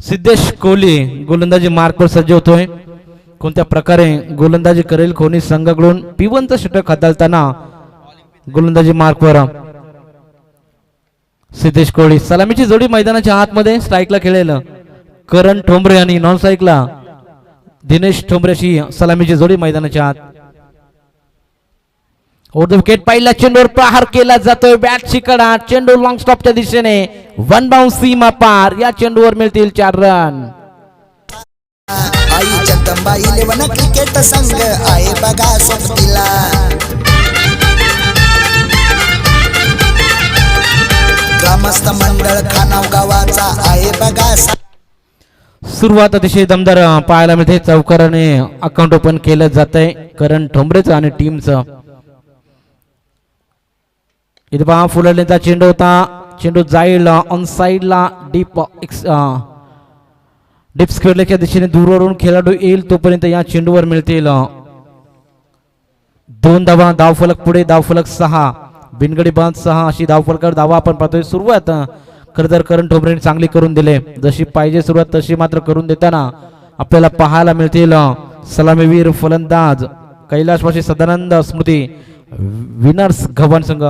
सिद्धेश कोहली गोलंदाजी मार्कवर सज्ज होतोय. कोणत्या प्रकारे गोलंदाजी करेल खोनी संघाकडून पिवंत षटक हाताळताना गोलंदाजी मार्कवर सिद्धेश कोहली. सलामीची जोडी मैदानाच्या आतमध्ये स्ट्राईकला खेळेल करण ठोंबरे आणि नॉन स्ट्राईकला दिनेश ठोंबरेशी सलामीची जोडी मैदानाच्या आत. ओव्हर द विकेट पहिला चेंडूवर प्रहार केला जातोय. बॅटची कडा चेंडू लॉंग स्टॉपच्या दिशेने 1 डाऊन सीमा पार. या चेंडूवर मिळतील 4 रन. आई जगदंबा 11 क्रिकेट संघ आहे बघा सोबतीला. ग्रामस्थ मंडळ खानाव गावाचा आहे बघा. सुरुवात अतिशय दमदार पाहायला मिळते. चौकाराने अकाउंट ओपन केलं जात आहे करण ठोंबरेचं आणि टीमचं. इथे पहा फुलरलेचा चेंडू होता. चेंडू जाईल ऑन साइडला डीप स्क्वेअरच्या दिशेने दूरवरून खेळाडू येईल तोपर्यंत या चेंडूवर मिळतील 2 धावा. धावफलक पुढे धावफलक 6 बिनगडी बाद 6 अशी धावफलकावर धावा आपण पाहतोय. सुरुवात खरं तर करण ठोंबरेने चांगली करून दिले, जशी पाहिजे सुरुवात तशी मात्र करून देताना आपल्याला पाहायला मिळतील सलामीवीर फलंदाज कैलासवासी सदानंद स्मृती विनर्स गव्हाण संघ.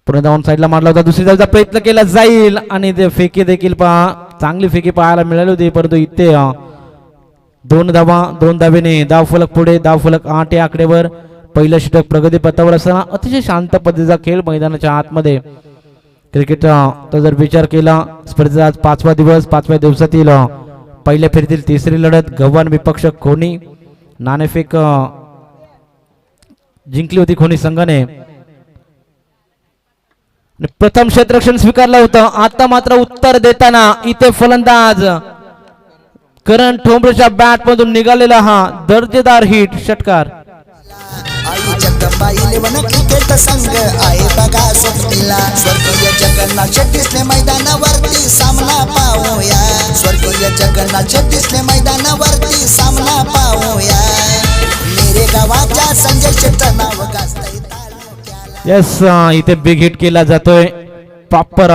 पुन्हा डाऊन साईडला मारला होता, दुसरी धावेचा प्रयत्न केला जाईल आणि ते फेकी देखील पहा, चांगली फेकी पाहायला मिळाली होती, परंतु इथे 2 धावा 2 धावेने धाव फलक पुढे, धाव फलक 8 या आकडेवर. पहिलं षटक प्रगती पथावर असताना अतिशय शांत पद्धतीचा खेळ मैदानाच्या आतमध्ये क्रिकेटचा जर विचार केला, स्पर्धेचा आज 5वा दिवस, 5व्या दिवसातील पहिल्या फेरीतील तिसरी लढत गव्हाण विपक्ष खोनी. नाणेफेक जिंकली होती खोनी संघाने. प्रथम क्षेत्ररक्षण स्वीकारलं होतं, आता मात्र उत्तर देताना इथे फलंदाज करण ठोंबरेच्या बॅट मधून निघालेला हा दर्जेदार हिट षटकार. आई जगदंबा 11 क्रिकेट संघ आहे बघा सोबतीला. स्वर्गीय जगन्नाथ शेट्टीसले मैदानावरती सामना पाहूया. स्वर्गीय जगन्नाथ शेट्टीसले मैदानावरती सामना पाहूया. मेरे गावाच्या संजय शेट्टी नाव गाजतंय तालुक्याला. येस, इथे बिग हिट केला जातोय. प्रॉपर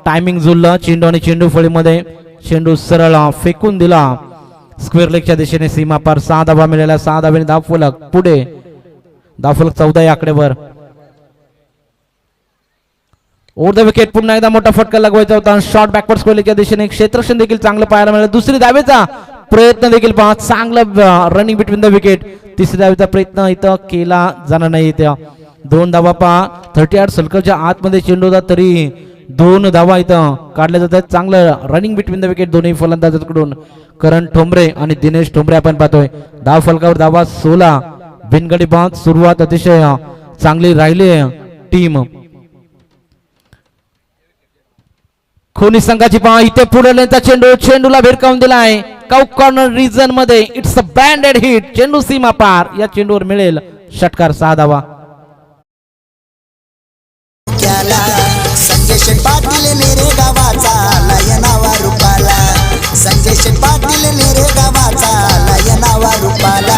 टायमिंग जुळलं. चेंडू आणि चेंडू फळीमध्ये चेंडू सरळ फेकून दिला स्क्वेअर लेगच्या दिशेने सीमा पार. 6 धावा मिळाल्या, 6 धावेने धाव फलक पुढे, धाव फलक 14 या आकडेवर. ओव्हर द विकेट पुन्हा एकदा मोठा फटका लगवायचा होता. शॉर्ट बॅकवर्ड स्क्वेअर लेगच्या दिशेने क्षेत्ररक्षण देखील चांगलं पाहायला मिळालं. दुसरी धावेचा प्रयत्न देखील पहा, चांगलं रनिंग बिटवीन द विकेट. तिसरी धावेचा प्रयत्न इथं केला जाणार नाही. इथं 2 धावा पहा, 38 सर्कलच्या आतमध्ये चेंडू होता तरी 2 धावा इथं काढल्या जातात. चांगलं रनिंग बिटवीन द विकेट दोन्ही फलंदाजांकडून. करण ठोंबरे आणि दिनेश ठोंबरे आपण पाहतोय. धाव फलकावर धावा 16, बिनगडी बाद. सुरुवात अतिशय चांगली राहिली टीम खोनी संघाची. पहा इथे पुढे चेंडूला भिरकावून दिला आहे काउक कॉर्नर रिजन मध्ये. It's a branded hit. चेंडू सीमा पार. या चेंडूवर मिळेल षटकार. 6 धावा. संजय शेठ पाटील नेरे गावाचा लयनावा रूपाला. संजय शेठ पाटील नेरे गावाचा लयनावा रूपाला.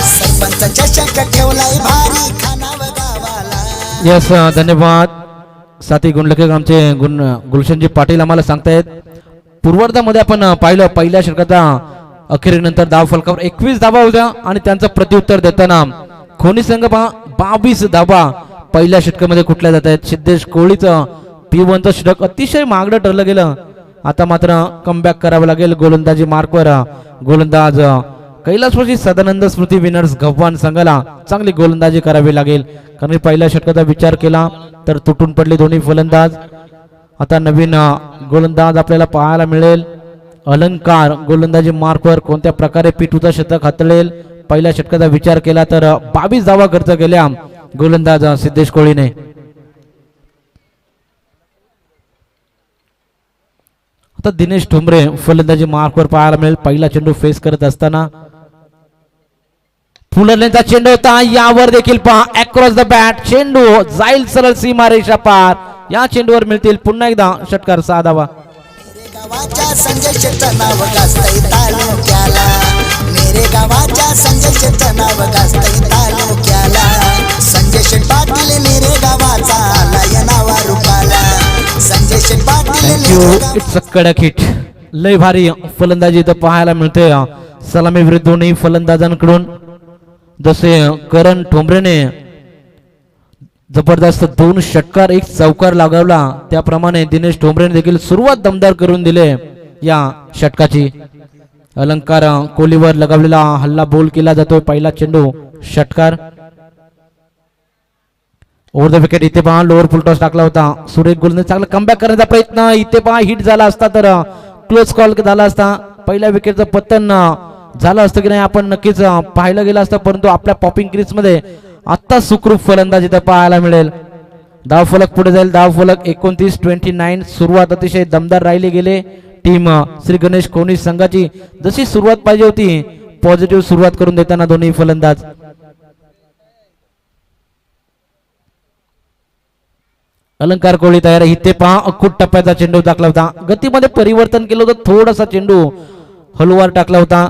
सरपंच चषक ठेवलाय भारी खानाव गावाला. यस, धन्यवाद. साथी गुणलेखक आमचे गुलशनजी पाटील आम्हाला सांगतायत पूर्वार्धामध्ये आपण पाहिलं पहिल्या षटकाचा अखेरीनंतर धाव फलकावर 21 धावा होत्या आणि त्यांचं प्रत्युत्तर देताना खोनी संघ 22 धावा पहिल्या षटकामध्ये कुठल्या जात आहेत. सिद्धेश कोहलीचं P1चं षटक अतिशय महागडं ठरलं गेलं. आता मात्र कमबॅक करावं लागेल गोलंदाजी मार्कवर. गोलंदाज कैलासवासी सदानंद स्मृती विनर्स गव्हाण संघाला चांगली गोलंदाजी करावी लागेल, कारण पहिल्या षटकाचा विचार केला तर तुटून पडले दोन्ही फलंदाज. आता नवीन गोलंदाज आपल्याला पाहायला मिळेल. अलंकार गोलंदाजी मार्कवर कोणत्या प्रकारे P2चं शतक हाताळेल. पहिल्या षटकाचा विचार केला तर 22 धावा खर्च केल्या गोलंदाज सिद्धेश कोहलीने. आता दिनेश ठोंबरे फलंदाजी मार्कवर पाहायला मिळेल. पहिला चेंडू फेस करत असताना फुलरलेचा चेंडू होता. यावर देखील पहा अक्रॉस द बॅट चेंडू जाईल सरळ सीमा रेषा पार. या चेंडूवर मिळतील पुन्हा एकदा षटकार. 6 धावा. मेरे गावाच्या संजय शेट्टी नाव गाजतंय तालुक्याला. मेरे गावाच्या संजय शेट्टी नाव गाजतंय तालुक्याला. संजय शेठ पाटील मेरे गावाचा लयनावा रूपाला. संजय शेठ पाटील थँक्यू. इट्स अ कडक हिट. लय भारी फलंदाजी इथं पाहायला मिळते सलामी विरुद्ध दोन्ही फलंदाजांकडून. जसे करण ठोंबरेने जबरदस्त 2 षटकार 1 चौकार लगावला, त्याप्रमाणे दिनेश ठोंबरेने देखील सुरुवात दमदार करून दिले या षटकाची. अलंकार कोहलीवर लगावलेला हल्ला बोल केला जातोय. पहिला चेंडू षटकार. Over the wicket. इथे पहा लोअर फुल टॉस टाकला होता सुरेख गोलने. चांगला कमबॅक करण्याचा प्रयत्न. इथे पहा हिट झाला असता तर क्लोज कॉल झाला असता. पहिल्या विकेटचं पतन झालं असतं की नाही आपण नक्कीच पाहिलं गेलं असतं, परंतु आपल्या पॉपिंग क्रीज मध्ये आता सुखरूप फलंदाज इथं पाहायला मिळेल. धाव फलक पुढे जाईल. धाव फलक 29-29. सुरुवात अतिशय दमदार राहिली गेले टीम श्री गणेश खोनी संघाची. जशी सुरुवात पाहिजे होती पॉझिटिव्ह सुरुवात करून देताना दोन्ही फलंदाज. अलंकार कोहली तयार. इथे पहा अखूट टप्प्याचा चेंडू टाकला होता. गतीमध्ये परिवर्तन केलं होतं. थोडासा चेंडू हलवार टाकला होता.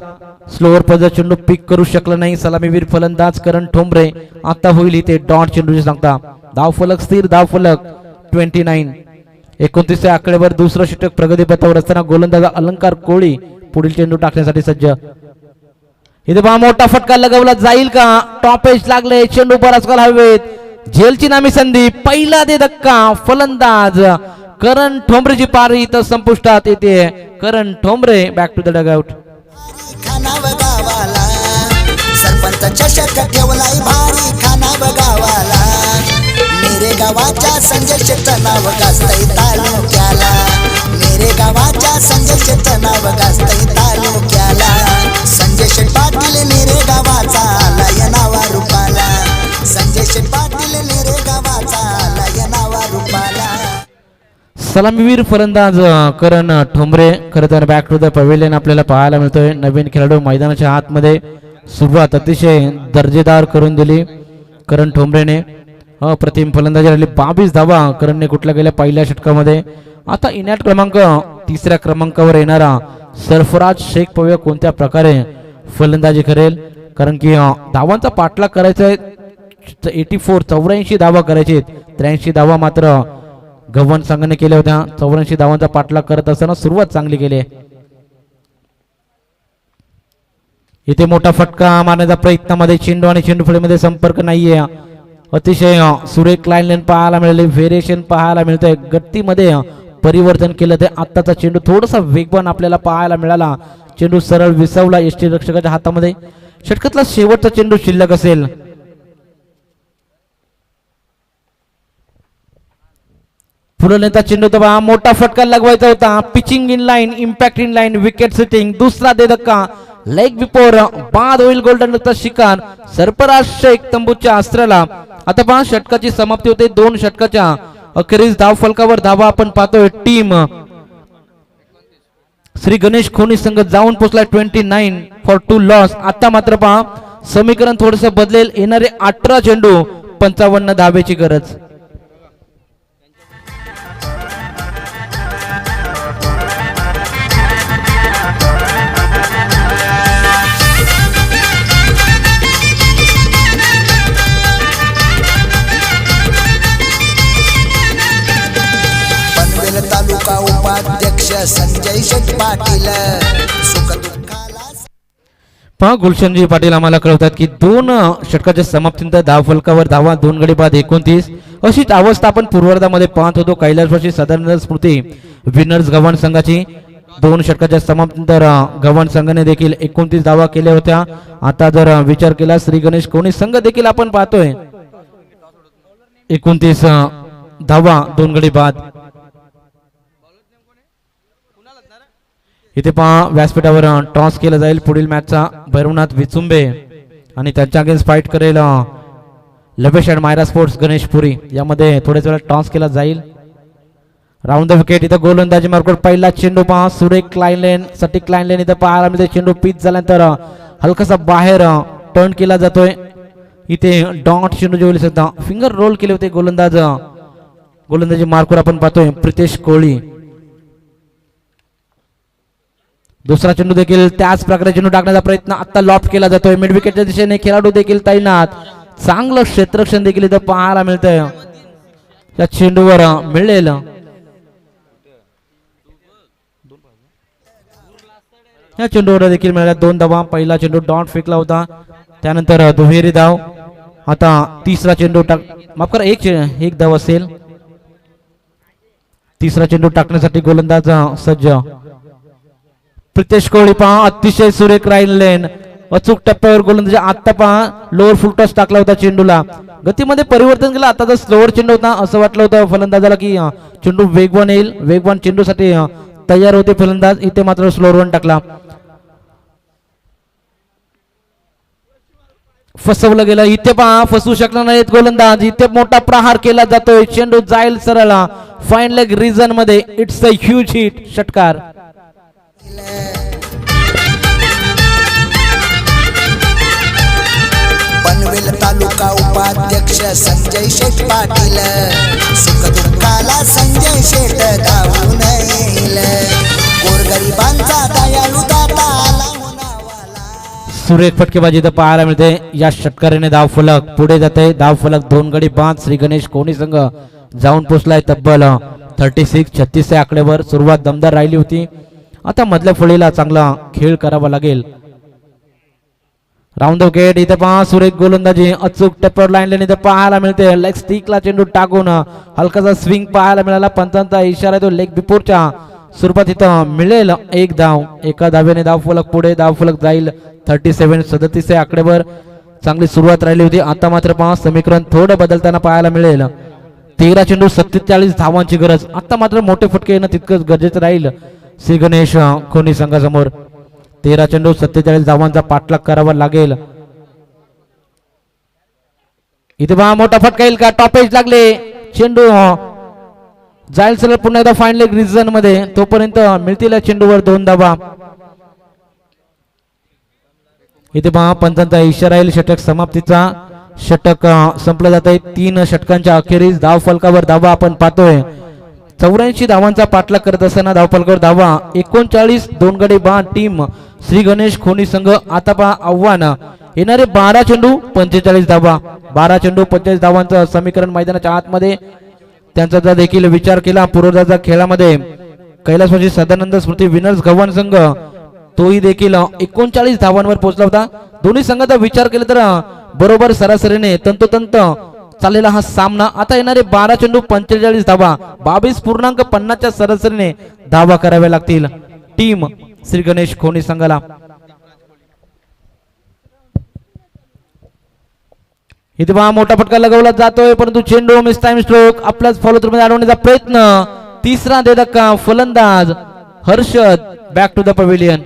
स्लोअर पद्धत चेंडू पिक करू शकला नाही सलामीवीर फलंदाज करण ठोंबरे. आता होईल इथे डॉट चेंडूची सांगता. धाव फलक स्थिर. धाव फलक 29. 29व्या आकड्यावर दुसरं षटक प्रगती पथावर असताना गोलंदाज अलंकार कोळी पुढील चेंडू टाकण्यासाठी सज्ज. इथे पहा मोठा फटका लगावला जाईल का? टॉप एज लागले, चेंडू बराच काल हवेत, झेलची नामी संधी, पहिला दे धक्का, फलंदाज करण ठोंबरेची पारी इथं संपुष्टात येते. Karan Thombare back to the dugout. खानाव गावाला सरपंच चषक ठेवलाय भारी खानाव गावाला. मेरे गावाच्या संजय शेटचं नाव गाजतंय तालुक्याला. मेरे गावाच्या संजय शेटचं नाव गाजतंय तालुक्याला. संजय शेट पाटील मेरे गावाचा आला या नावा रूपाला. संजय शेट पाटील मेरे गावाचा आला या नावा रूपाला. सलामीवीर फलंदाज करण ठोंबरे. खरं तर बॅक टू द पवेलियन आपल्याला पाहायला मिळतोय. नवीन खेळाडू मैदानाच्या आतमध्ये सुरुवात अतिशय दर्जेदार करून दिली करण ठोंबरेने. अप्रतिम फलंदाजी राहिली, 22 धावा करणने कुठल्या गेल्या पहिल्या षटकामध्ये. आता इनॅट क्रमांक 3ऱ्या क्रमांकावर येणारा सरफराज शेख पाहूया कोणत्या प्रकारे फलंदाजी करेल. कारण की धावांचा पाठलाग करायचा आहे. 84 धावा करायचे. 83 धावा मात्र गव्हाण संघाने केल्या होत्या. 84 धावांचा पाठलाग करत असताना सुरुवात चांगली केली. इथे मोठा फटका मारण्याचा प्रयत्नामध्ये चेंडू आणि चेंडू फळीमध्ये संपर्क नाहीये. अतिशय सुरेख लाईन पाहायला मिळाली, व्हेरिएशन पाहायला मिळतंय, गतीमध्ये परिवर्तन केलं. ते आत्ताचा चेंडू थोडासा वेगवान आपल्याला पाहायला मिळाला. चेंडू सरळ विसावला एसटी रक्षकाच्या हातामध्ये. षटकातला शेवटचा चेंडू शिल्लक असेल. फुलवण्याचा चेंडू तर मोठा फटका लगवायचा होता. Pitching in line, impact in line, wicket sitting, दुसरा दे धक्का, लेग बिफोर, बाद होईल गोल्डनचा शिकार. सरफराज शेख तंबूच्या अस्त्राला. आता पहा षटकाची समाप्ती होते. 2 षटकाच्या अखेरीस धाव फलकावर धावा आपण पाहतोय. टीम श्री गणेश खोनी संघ जाऊन पोहोचलाय 29 फॉर 2 लॉस. आता मात्र पहा समीकरण थोडस बदलेल. येणारे 18 चेंडू 55 धावेची गरज. तालुका उपाध्यक्ष संजय शेट पाटील. सुख दुःखाला पहा गुलशनजी पाटील आम्हाला कळवतात की 2 षटकाच्या समाप्तीनंतर धाव फलकावर धावा 2 गडी बाद 29. अशीच अवस्था आपण पूर्वार्धामध्ये पाहत होतो. कैलासवासी साधारण स्मृती विनर्स गव्हाण संघाची 2 षटकाच्या समाप्तीनंतर गव्हाण संघाने देखील 29 धावा केल्या होत्या. आता जर विचार केला श्री गणेश कोणी संघ देखील आपण पाहतोय 29 धावा 2 गडी बाद. इथे पहा व्यासपीठावर टॉस केला जाईल. पुढील मॅचचा भैरवनाथ विचुंबे आणि त्यांच्या अगेन्स्ट फाईट करेल लवेश अँड मायरा स्पोर्ट्स गणेशपुरी. यामध्ये थोड्याच वेळा टॉस केला जाईल. Round the wicket. इथं गोलंदाजी मार्कवर पहिला चेंडू पहा सुरेख लाईन लेन, सटीक लाईन लेन. इथं पाहायला मिळते चेंडू पिच झाल्यानंतर हलकासा बाहेर टर्न केला जातोय. इथे डॉट चेंडू जेवले सुद्धा फिंगर रोल केले होते गोलंदाजी मार्कवर आपण पाहतोय प्रितेश कोळी. दुसरा चेंडू देखील त्याच प्रकारे चेंडू टाकण्याचा प्रयत्न आता लॉफ्ट केला जातोय. मिड विकेटच्या दिशेने खेळाडू देखील तैनात. चांगलं क्षेत्ररक्षण देखील इथं पाहायला मिळतंय. या चेंडूवर मिळेल या चेंडूवर देखील मिळाल्या 2 धावा. पहिला चेंडू डॉट फेकला होता, त्यानंतर दुहेरी धाव. आता तिसरा चेंडू माफ करा, एक धाव असेल. तिसरा चेंडू टाकण्यासाठी गोलंदाज सज्ज. प्रितेश कोहली पहा अतिशय सुरेख राईन लेन, अचूक टप्प्यावर गोलंदाजी. आता पहा लोअर फुल टॉस टाकला होता चेंडूला. गतीमध्ये परिवर्तन केलं. आता जर स्लोअर चेंडू होता असं वाटलं होतं फलंदाजाला की चेंडू वेगवान येईल, वेगवान चेंडूसाठी तयार होते फलंदाज. इथे मात्र स्लोअर वन टाकला. फसवलं गेलं. इथे पहा फसवू शकला नाहीत गोलंदाज. इथे मोठा प्रहार केला जातोय. चेंडू जाईल सरळ फाईन लेग रिजन मध्ये. It's a huge hit. षटकार. पनवेल तालुका उपाध्यक्ष संजय शेट पाटील. सुख दुःखाला संजय शेट धावून येईल. गोरगरिबांचा दयाळू दाता आला होणावाला. सुरेख फटकेबाजी इथं पाहायला मिळते. या षटकाराने धाव फलक पुढे जाते. धाव फलक 2 गडी बाद. श्री गणेश कोहली संघ जाऊन पोचलाय तब्बल 36 या आकड्यावर. सुरुवात दमदार राहिली होती. आता मधल्या फळीला चांगला खेळ करावा लागेल. Round the wicket. इथे पहा सुरेख गोलंदाजी अचूक टप्प्यावर लाईन इथे पाहायला मिळते. लेग स्टिकला चेंडू टाकून हलकासा स्विंग पाहायला मिळाला. पंचांचा इशारा तो लेग बिफोरच्या स्वरूपात इथं मिळेल एक धाव. एका धाव्याने धाव फलक पुढे. धाव फलक जाईल 37 या आकड्यावर. चांगली सुरुवात राहिली होती. आता मात्र पहा समीकरण थोडं बदलताना पाहायला मिळेल. 13 चेंडू 47 धावांची गरज. आता मात्र मोठे फटके येणं तितकंच गरजेचं राहील श्री गणेश खोनी संघासमोर. 13 चेंडू 47 धावांचा पाठलाग करावा लागेल. इथे पहा मोठा फटका येईल का? टॉपेज लागले. चेंडू जाईल सर पुन्हा एकदा फाईन लेग रिजन मध्ये. तोपर्यंत मिळतील चेंडूवर 2 धावा. इथे पहा पंचांचा इशारा येईल षटक समाप्तीचा. षटक संपलं जात आहे. 3 षटकांच्या अखेरीस धाव फलकावर धावा आपण पाहतोय. 84 धावांचा पाठलाग करत असताना धाव फलकावर धावा 39. 2 गडी बाद टीम श्री गणेश खोनी संघ. आता पहा आव्हान येणारे 12 चेंडू 45 धावा. 12 चेंडू 45 धावांचं समीकरण मैदानाच्या आतमध्ये. त्यांचा जर देखील विचार केला पूर्वजाचा खेळामध्ये कैलासवासी सदानंद स्मृती विनर्स गव्हाण संघ तोही देखील 39 धावांवर पोहोचला होता. दोन्ही संघाचा विचार केला तर बरोबर सरासरीने तंतोतंत चाललेला हा सामना. आता येणारे 12 चेंडू 45 धावा 22.50 च्या सरासरीने धावा कराव्या लागतील टीम श्री गणेश खोनी संघाला. इथे पहा मोठा फटका लगावला जातोय परंतु चेंडू मिस टाइम स्ट्रोक. आपल्याच फॉलो थ्रू मध्ये अडवण्याचा प्रयत्न. तिसरा धक्का फलंदाज Harshad back to the pavilion.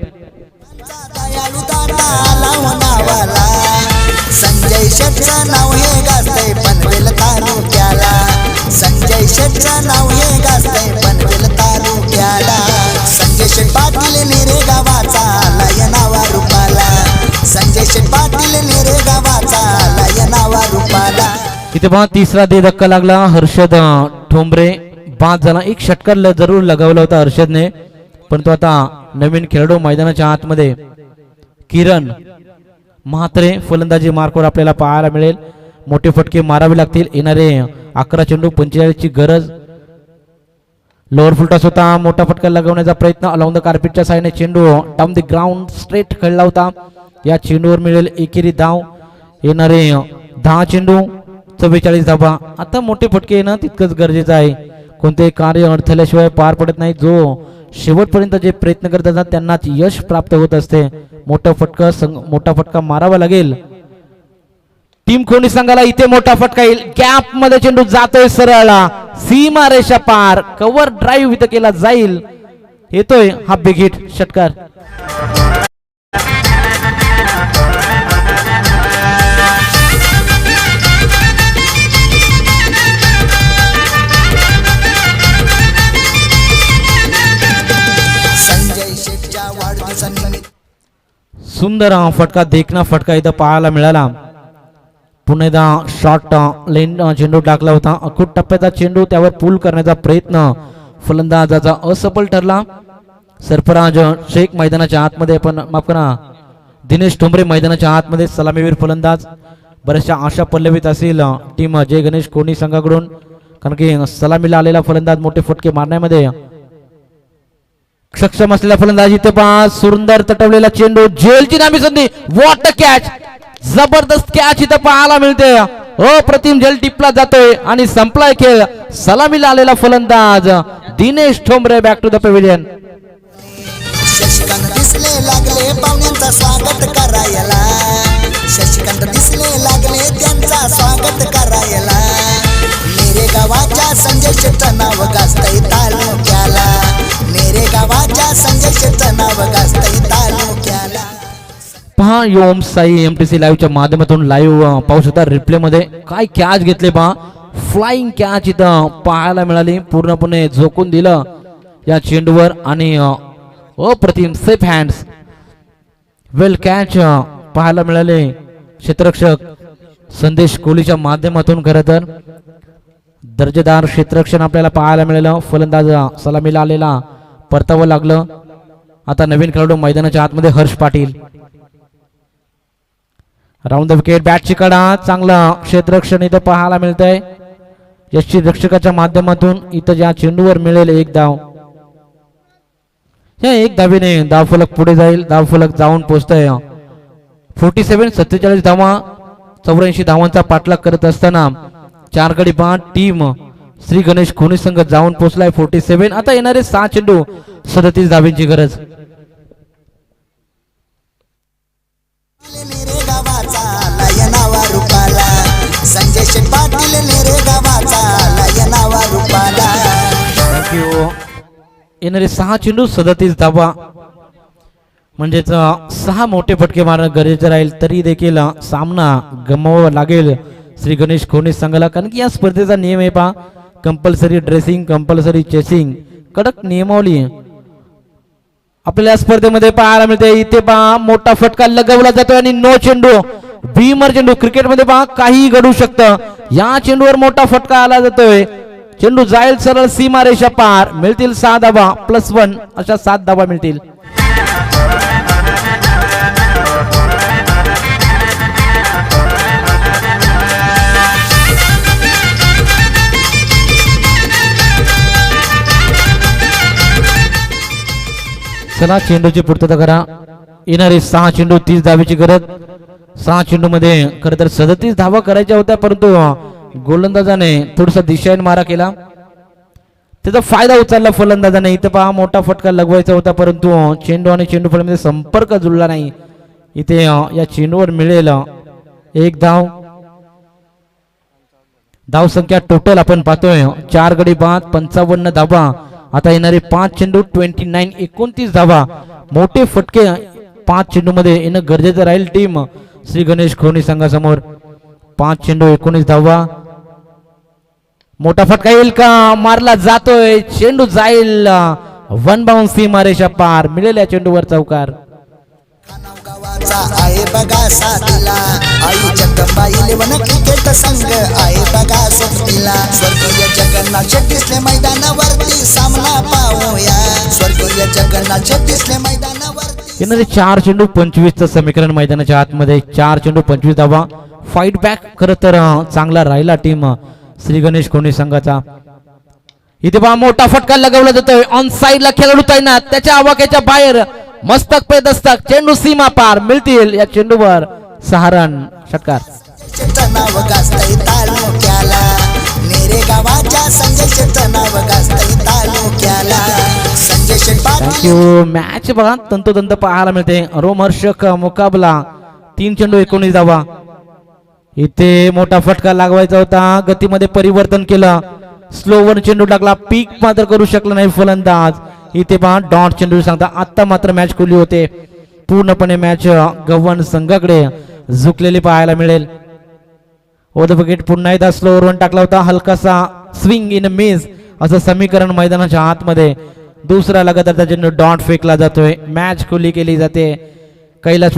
Sanjay शेठचं नाव हे गाजतंय पनवेल तालुक्याला. संजय शेठचं नाव हे गाजतंय पनवेल तालुक्याला. संजय शेठ पाटील निरे गावाचा लय नावा रूपाला. संजय शेठ पाटील निरे गावाचा लय नावा रूपाला. इथे पहा तिसरा धक्का लागला. हर्षद ठोंबरे बाद झाला. एक षटकार जरूर लगावला होता हर्षदने परंतु आता नवीन खेळाडू मैदानाच्या आतमध्ये किरण म्हात्रे फलंदाजी मार्कवर आपल्याला पाहायला मिळेल. मोठे फटके मारावे लागतील. येणारे 11 चेंडू 45 ची गरज. लोअर फुलटॉस होता. मोठा फटका लगावण्याचा प्रयत्न. अलॉंग द कार्पेटच्या साईडने चेंडू डाऊन द ग्राउंड स्ट्रेट खेळला होता. या चेंडूवर मिळेल एकेरी धाव. येणारे 10 चेंडू 44 धावा. आता मोठे फटके येणं तितकंच गरजेचं आहे. कोणतेही कार्य अडथळ्याशिवाय पार पडत नाही. जो शेवटपर्यंत जे प्रयत्न करत असतात त्यांनाच यश प्राप्त होत असते. मोठा फटका मारावा लागेल टीम खोनी संघाला. इथे मोठा फटका येईल. गॅप मध्ये चेंडू जातोय सरळ सीमा रेषा पार. कव्हर ड्राईव्ह इथं केला जाईल. येतोय हा बिग हिट षटकार. सुंदर फटका देखना फटका इथं पाहायला मिळाला. पुन्हा एकदा शॉर्ट लेन चेंडू टाकला होता. अखूट टप्प्याचा चेंडू त्यावर पूल करण्याचा प्रयत्न फलंदाजाचा असफल ठरला. सरफराज शेख मैदानाच्या आतमध्ये पण माफ करा दिनेश ठोंबरे मैदानाच्या आतमध्ये सलामीवीर फलंदाज. बऱ्याचशा आशा पल्लवीत असेल टीम जय गणेश कोणी संघाकडून कारण की सलामीला आलेला फलंदाज मोठे फटके मारण्यामध्ये सक्षम असलेला फलंदाज. इथे पहा सुंदर तटवलेला चेंडू. जेलची नामी संधी. What a catch. जबरदस्त कॅच इथे पाहायला मिळते. अप्रतिम जेल टिपला जातोय आणि संपलाय खेळ. सलामीला आलेला फलंदाज Dinesh Thombre back to the pavilion. Shashikant दिसले लागले पाहुण्यांचा स्वागत करायला. शशिकांत दिसले लागले त्यांचा स्वागत करायला. मेरे गावाच्या संजय शेठचं नाव गाजतंय तालुक्याला. मेरे गावाच्या संजय शेठचं नाव गाजतंय तालुक्याला. पहा ओम साई एमटीसी लाईव्हच्या माध्यमातून लाईव्ह पाहू शकता. रिप्ले मध्ये काय कॅच घेतले पहा. फ्लाइंग कॅच इथं पाहायला मिळाली. पूर्णपणे झोकून दिलं या चेंडूवर आणि अप्रतिम सेफ हँड्स वेल कॅच पाहायला मिळाले. क्षेत्ररक्षक संदेश कोहलीच्या माध्यमातून खरं तर दर्जेदार क्षेत्ररक्षण आपल्याला पाहायला मिळालं. फलंदाज सलामीला आलेला परतावं लागलं. आता नवीन खेळाडू मैदानाच्या आतमध्ये Harsh Patil. Round the wicket. बॅटची कडा. चांगलं क्षेत्ररक्षण इथं पाहायला मिळतंय. यष्टी रक्षकाच्या माध्यमातून इथं ज्या चेंडूवर मिळेल एक धाव, या एक धावेने धावफलक पुढे जाईल. धावफलक जाऊन पोहोचतोय 47 धावा. 84 धावांचा पाठलाग करत असताना 4 गडी बाद टीम श्री गणेश खोनी संघ जाऊन पोहोचलाय 47. आता येणारे 6 चेंडू 37 धावेंची गरज. नेरे गावाचा लयनावा रूपाला, संजय शेठ पाटील नेरे गावाचा लयनावा रूपाला. थँक्यू. येणारे 6 चेंडू 37 धावा, म्हणजेच 6 मोठे फटके मारणं गरजेचं राहील. तरी देखील सामना गमवावा लागेल श्री गणेश खोनी संघाला, कारण की या स्पर्धेचा नियम आहे पहा, कंपल्सरी ड्रेसिंग, कंपल्सरी चेसिंग, कडक नियमावली आपल्याला या स्पर्धेमध्ये पाहायला मिळते. इथे पहा मोठा फटका लगवला जातोय आणि नो चेंडू, भीमर चेंडू. क्रिकेटमध्ये पहा काही घडू शकतं. या चेंडूवर मोठा फटका आला जातोय. चेंडू जाईल सरळ सीमारेषा पार. मिळतील 6 धावा +1 अशा 7 धावा मिळतील. चला चेंडूची पूर्तता करा. येणारे 6 चेंडू 30 धावेची गरज. 6 चेंडू मध्ये खरं तर 37 धावा करायच्या होत्या, परंतु गोलंदाजाने थोडासा दिशाहीन मारा केला, त्याचा फायदा उचलला फलंदाजाने. इथे पहा मोठा फटका लगवायचा होता, परंतु चेंडू आणि चेंडू फळीमध्ये संपर्क जुळला नाही. इथे या चेंडूवर मिळेल 1 धाव. धाव संख्या टोटल आपण पाहतोय 4 गडी बाद 55 धावा. आता येणारे 5 चेंडू 29 धावा. मोठे फटके 5 चेंडू मध्ये येणं गरजेचं राहील टीम श्री गणेश खोनी संघासमोर. 5 चेंडू 19 धावा. मोठा फटका येईल का? मारला जातोय. चेंडू जाईल 1 बाउंस सीमारेषा पार. मिळेल या चेंडूवर चौकार. खानाव गावाचा आहे बघा साथीला, आई जगदंबा 11 क्रिकेट संघ आहे बघा सोबतीला. स्वर्गीय जगन्नाथ शेठ दिसले मैदानावरती, सामना पाहूया. स्वर्गीय जगन्नाथ शेठ दिसले मैदानावरती. येणारे 4 चेंडू 25चं समीकरण मैदानाच्या आतमध्ये. 4 चेंडू 25 धावा. फाईट बॅक खरं तर चांगला राहिला टीम श्री गणेश खोनी संघाचा. इथे पहा मोठा फटका लगवला जातोय. ऑन साइडला खेळाडू तैनात, त्याच्या आवाक्याच्या बाहेर मस्तक पे दस्तक. चेंडू सीमा पार. मिळतील या चेंडूवर 6 रन. षटकार. शेठचं नाव गाजतंय तालुक्याला, नेरे गावाच्या संजय शेठचं नाव गाजतंय तालुक्याला. संजय शेठ पाटील. थँक्यू. मॅच बघा तंतोतंत पाहायला मिळते. रोमहर्षक मुकाबला. 3 चेंडू 19 धावा. इथे मोठा फटका लागवायचा होता, गतीमध्ये परिवर्तन केलं, स्लोवर चेंडू टाकला. पीक मात्र करू शकला नाही फलंदाज. इथे पहा डॉट चेंडू सांगता. आता मात्र मॅच खुली होते. पूर्णपणे मॅच गव्हाण संघाकडे झुकलेली पाहायला मिळेल. ओव्हर द विकेट पुन्हा एकदा स्लोवर वन टाकला होता. हलकासा स्विंग इन मिस असं समीकरण मैदानाच्या आतमध्ये. दुसरा लगातार चेंडू डॉट फेकला जातोय. मॅच खुली केली जाते. कैलास